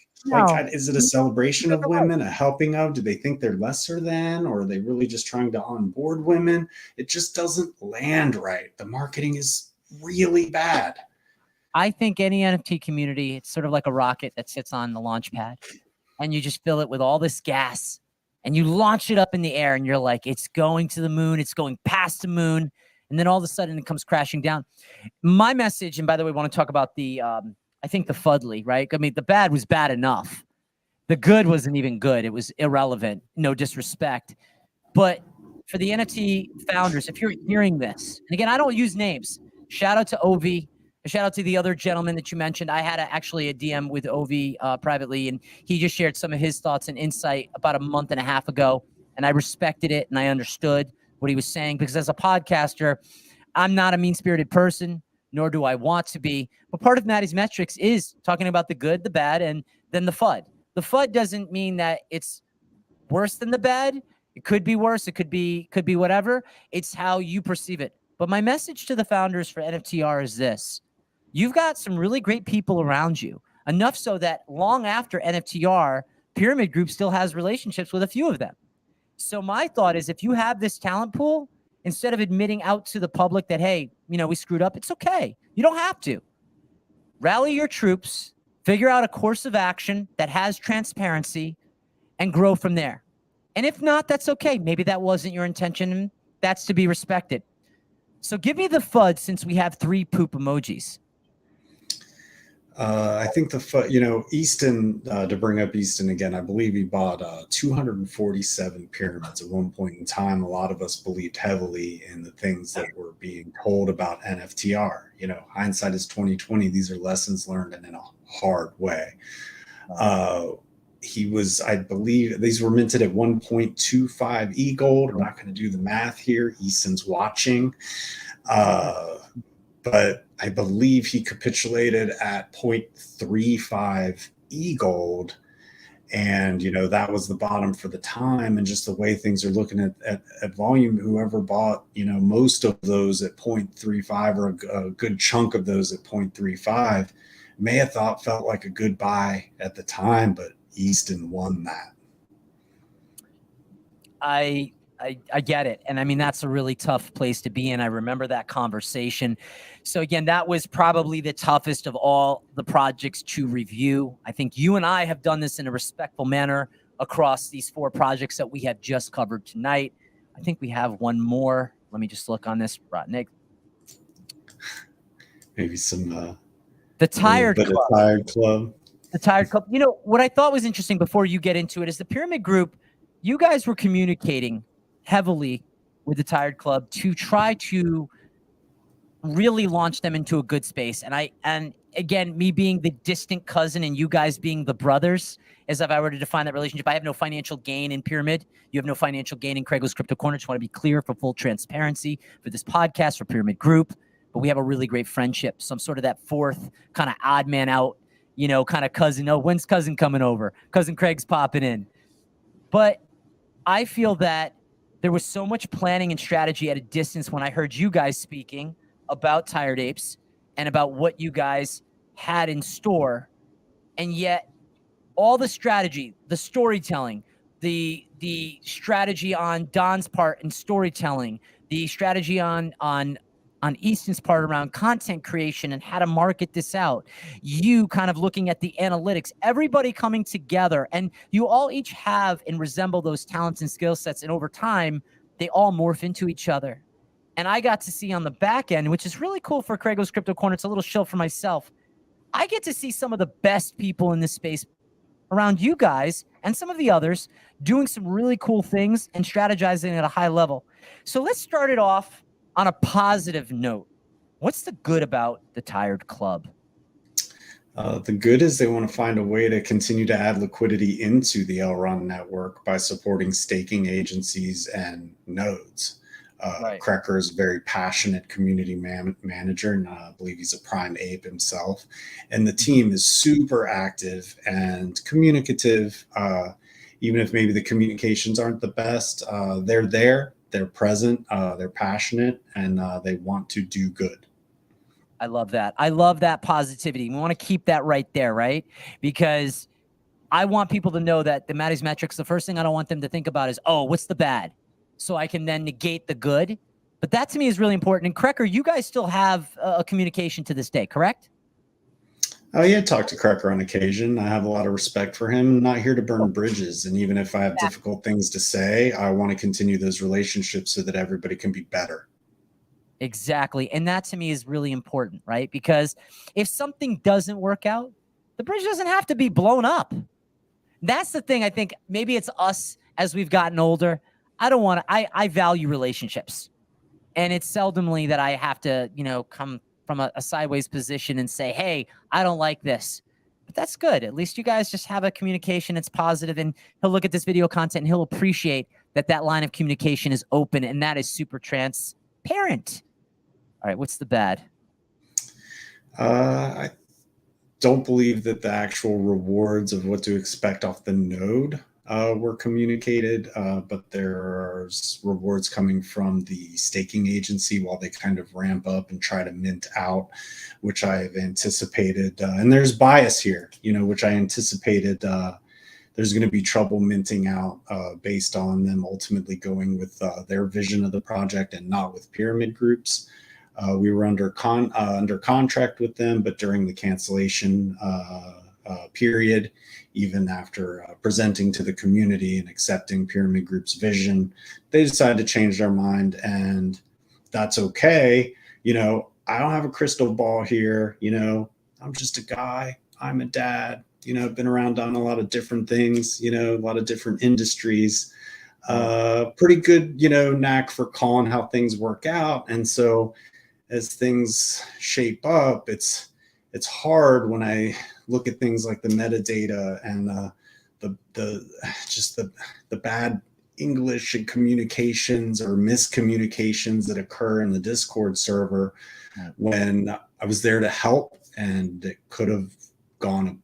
is it a celebration of women, a helping of? Do they think they're lesser than, or are they really just trying to onboard women? It just doesn't land right. The marketing is really bad. I think any NFT community, it's sort of like a rocket that sits on the launch pad, and you just fill it with all this gas and you launch it up in the air, and you're like, it's going to the moon. It's going past the moon. And then all of a sudden it comes crashing down. My message, and by the way, I want to talk about the, I think the FUDLY, right? I mean, the bad was bad enough. The good wasn't even good. It was irrelevant. No disrespect. But for the NFT founders, if you're hearing this, and again, I don't use names. Shout out to Ovi. Shout out to the other gentleman that you mentioned. I had actually a DM with Ovi privately, and he just shared some of his thoughts and insight about a month and a half ago. And I respected it, and I understood what he was saying, because as a podcaster, I'm not a mean-spirited person, nor do I want to be. But part of Mattys Metrics is talking about the good, the bad, and then the FUD. The FUD doesn't mean that it's worse than the bad. It could be worse. It could be whatever. It's how you perceive it. But my message to the founders for NFTR is this. You've got some really great people around you, enough so that long after NFTR, Pyramid Group still has relationships with a few of them. So my thought is, if you have this talent pool, instead of admitting out to the public that, hey, we screwed up, it's okay. You don't have to. Rally your troops, figure out a course of action that has transparency, and grow from there. And if not, that's okay. Maybe that wasn't your intention, and that's to be respected. So give me the FUD, since we have 3 poop emojis. I think Easton, to bring up Easton again, I believe he bought 247 pyramids at one point in time. A lot of us believed heavily in the things that were being told about NFTR. Hindsight is 2020. These are lessons learned and in a hard way. I believe these were minted at 1.25 e-gold. I'm not going to do the math here. Easton's watching. But I believe he capitulated at 0.35 e-gold. And, that was the bottom for the time. And just the way things are looking at volume, whoever bought, most of those at 0.35 or a good chunk of those at 0.35 may have felt like a good buy at the time, but Easton won that. I get it. And I mean, that's a really tough place to be in. I remember that conversation. So again, that was probably the toughest of all the projects to review. I think you and I have done this in a respectful manner across these 4 projects that we have just covered tonight. I think we have one more. Let me just look on this. Nick. Maybe some the Tired Club. The Tired Club. What I thought was interesting before you get into it is the Pyramid Group, you guys were communicating heavily with the Tired Club to try to really launch them into a good space. And again, me being the distant cousin and you guys being the brothers, as if I were to define that relationship, I have no financial gain in Pyramid. You have no financial gain in CraigO's Crypto Corner. Just want to be clear for full transparency for this podcast, for Pyramid Group. But we have a really great friendship. So I'm sort of that 4th kind of odd man out, kind of cousin. Oh, when's cousin coming over? Cousin Craig's popping in. But I feel that there was so much planning and strategy at a distance when I heard you guys speaking about Tired Apes and about what you guys had in store. And yet all the strategy, the storytelling, the strategy on Don's part in storytelling, the strategy on Easton's part around content creation and how to market this out, you kind of looking at the analytics, everybody coming together, and you all each have and resemble those talents and skill sets. And over time, they all morph into each other. And I got to see on the back end, which is really cool for CraigO's Crypto Corner. It's a little shill for myself. I get to see some of the best people in this space around you guys and some of the others doing some really cool things and strategizing at a high level. So let's start it off on a positive note. What's the good about the Tired Club? The good is they want to find a way to continue to add liquidity into the Elrond network by supporting staking agencies and nodes. Right. CraigO is a very passionate community manager, and I believe he's a prime ape himself. And the team is super active and communicative. Even if maybe the communications aren't the best, they're there, they're present, they're passionate, and they want to do good. I love that. I love that positivity. We want to keep that right there, right? Because I want people to know that the Mattys Metrics, the first thing I don't want them to think about is, oh, what's the bad? So I can then negate the good. But that to me is really important. And CraigO, you guys still have a communication to this day, correct? Oh yeah, I talk to CraigO on occasion. I have a lot of respect for him. I'm not here to burn bridges. And even if I have difficult things to say, I want to continue those relationships so that everybody can be better. Exactly. And that to me is really important, right? Because if something doesn't work out, the bridge doesn't have to be blown up. That's the thing. I think maybe it's us as we've gotten older. I value relationships. And it's seldomly that I have to, come from a sideways position and say, hey, I don't like this. But that's good. At least you guys just have a communication that's positive, and he'll look at this video content and he'll appreciate that line of communication is open, and that is super transparent. All right, what's the bad? I don't believe that the actual rewards of what to expect off the node were communicated, but there's rewards coming from the staking agency while they kind of ramp up and try to mint out, which I've anticipated. And there's bias here, which I anticipated there's going to be trouble minting out based on them ultimately going with their vision of the project and not with pyramid groups. We were under contract with them, but during the cancellation period, even after presenting to the community and accepting pyramid group's vision, they decided to change their mind, and that's okay. You know, I don't have a crystal ball here. You know, I'm just a guy. I'm a dad. You know, been around, done a lot of different things, you know, a lot of different industries, pretty good, you know, knack for calling how things work out. And so as things shape up, it's hard when I look at things like the metadata and the bad English and communications or miscommunications that occur in the Discord server when I was there to help, and it could have gone a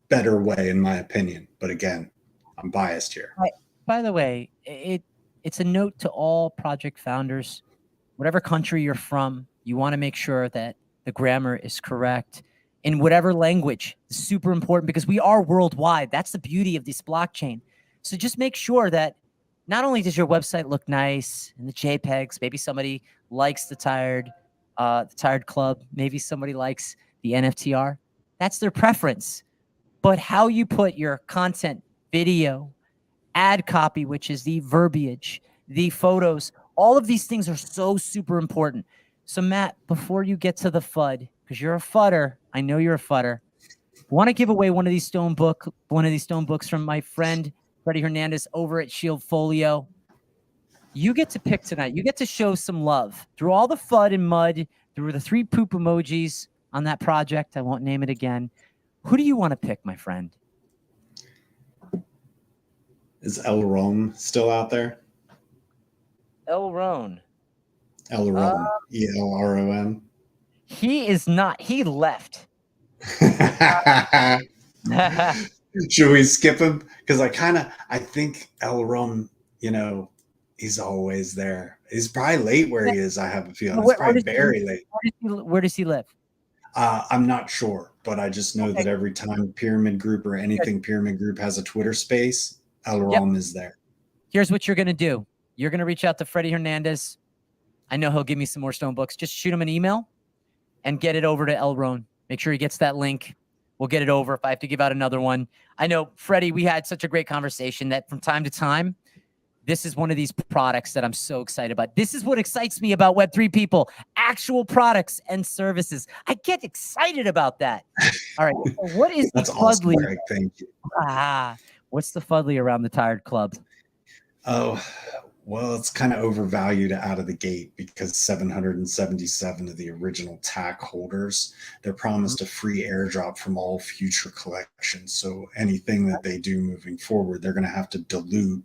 better way, in my opinion. But again, I'm biased here. By the way, it's a note to all project founders, whatever country you're from, you want to make sure that the grammar is correct in whatever language. It's super important because we are worldwide. That's the beauty of this blockchain. So just make sure that not only does your website look nice and the JPEGs, maybe somebody likes the tired club, maybe somebody likes the NFTR. That's their preference. But how you put your content, video, ad copy, which is the verbiage, the photos, all of these things are so super important. So Matt, before you get to the FUD, because you're a FUDder, I know you're a FUDder, want to give away one of these stone books from my friend Freddie Hernandez over at Shield Folio. You get to pick tonight. You get to show some love through all the FUD and mud, through the 3 poop emojis on that project. I won't name it again. Who do you want to pick, my friend? Is Elron still out there? Elron. Elron. ELRON. He is not. He left. Should we skip him? Because I think Elron, you know, he's always there. He's probably late where he is, I have a feeling. He's probably very late. Where does he live? I'm not sure, but I just know that every time Pyramid Group or anything Pyramid Group has a Twitter space, Elron is there. Here's what you're going to do. You're going to reach out to Freddie Hernandez. I know he'll give me some more stone books. Just shoot him an email and get it over to Elron. Make sure he gets that link. We'll get it over if I have to give out another one. I know, Freddie, we had such a great conversation that from time to time, this is one of these products that I'm so excited about. This is what excites me about Web3 people, actual products and services. I get excited about that. All right. So what is That's the awesome, FUDLY? Greg. Thank you. What's the FUDLY around the Tired Club? Oh, well, it's kind of overvalued out of the gate because 777 of the original TAC holders, they're promised a free airdrop from all future collections. So anything that they do moving forward, they're going to have to dilute,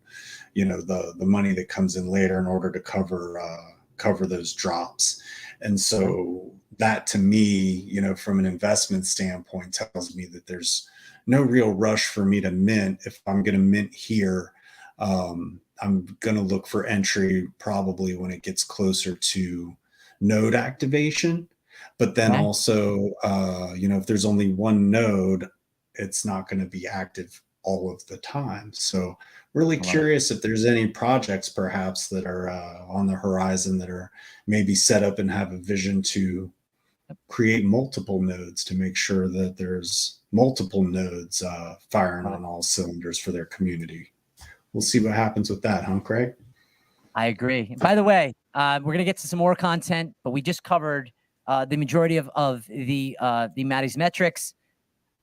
you know, the money that comes in later in order to cover those drops. And so that, to me, you know, from an investment standpoint, tells me that there's no real rush for me to mint. If I'm going to mint here, I'm going to look for entry probably when it gets closer to node activation. But then also, you know, if there's only one node, it's not going to be active all of the time. So really curious if there's any projects perhaps that are on the horizon that are maybe set up and have a vision to create multiple nodes to make sure that there's multiple nodes firing on all cylinders for their community. We'll see what happens with that, huh, Craig? I agree. By the way, we're going to get to some more content, but we just covered the majority of the Mattys Metrics.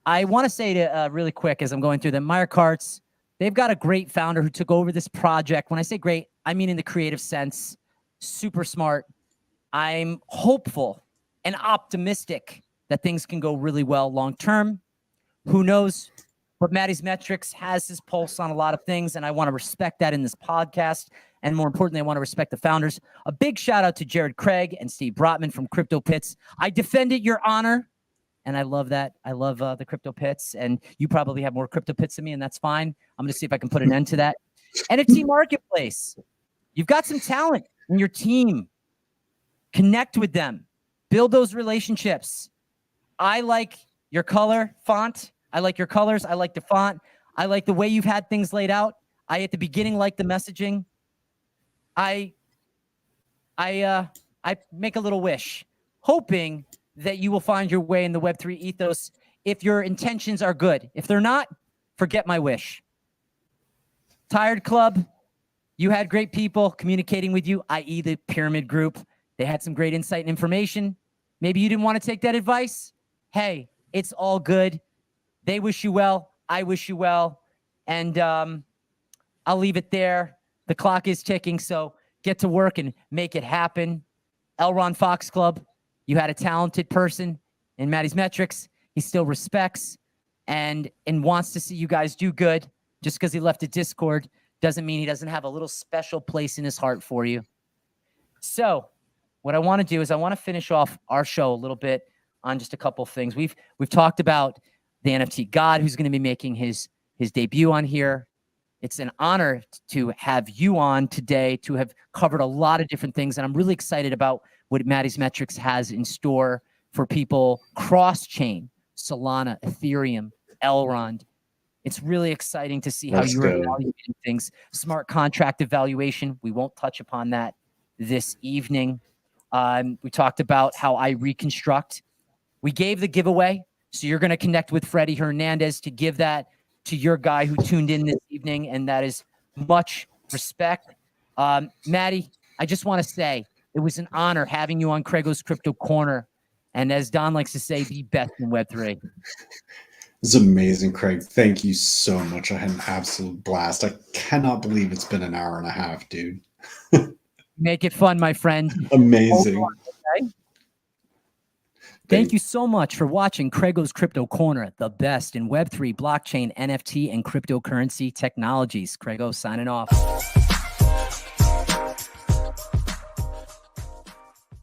I want to say to really quick as I'm going through them, Maiar Carts, they've got a great founder who took over this project. When I say great, I mean in the creative sense, super smart. I'm hopeful and optimistic that things can go really well long term. Who knows? But Mattys Metrics has his pulse on a lot of things, and I want to respect that in this podcast. And more importantly, I want to respect the founders. A big shout out to Jared Craig and Steve Brotman from CryptoPittz. I defended your honor, and I love that. I love the CryptoPittz, and you probably have more CryptoPittz than me, and that's fine. I'm going to see if I can put an end to that. NFT Marketplace. You've got some talent in your team. Connect with them. Build those relationships. I like your color font. I like your colors. I like the font. I like the way you've had things laid out. I, at the beginning, like the messaging. I make a little wish, hoping that you will find your way in the Web3 ethos if your intentions are good. If they're not, forget my wish. Tired Club, you had great people communicating with you, i.e. the Pyramid Group. They had some great insight and information. Maybe you didn't want to take that advice. Hey, it's all good. They wish you well. I wish you well. And I'll leave it there. The clock is ticking, so get to work and make it happen. Elron Fox Club, you had a talented person in Mattys Metrics. He still respects and wants to see you guys do good. Just because he left a Discord doesn't mean he doesn't have a little special place in his heart for you. So what I want to do is I want to finish off our show a little bit on just a couple of things. We've talked about the NFT God who's going to be making his debut on here. It's an honor to have you on today, to have covered a lot of different things. And I'm really excited about what Mattys Metrics has in store for people cross-chain, Solana, Ethereum, Elrond. It's really exciting to see how you're evaluating things. Smart contract evaluation. We won't touch upon that this evening. We talked about how I reconstruct. We gave the giveaway. So you're going to connect with Freddie Hernandez to give that to your guy who tuned in this evening. And that is much respect. Matty, I just want to say it was an honor having you on CraigO's Crypto Corner. And as Don likes to say, the best in Web3. It's amazing, Craig. Thank you so much. I had an absolute blast. I cannot believe it's been an hour and a half, dude. Make it fun, my friend. Amazing. Okay? Thank you so much for watching CraigO's Crypto Corner, the best in Web3, blockchain, NFT, and cryptocurrency technologies. CraigO signing off.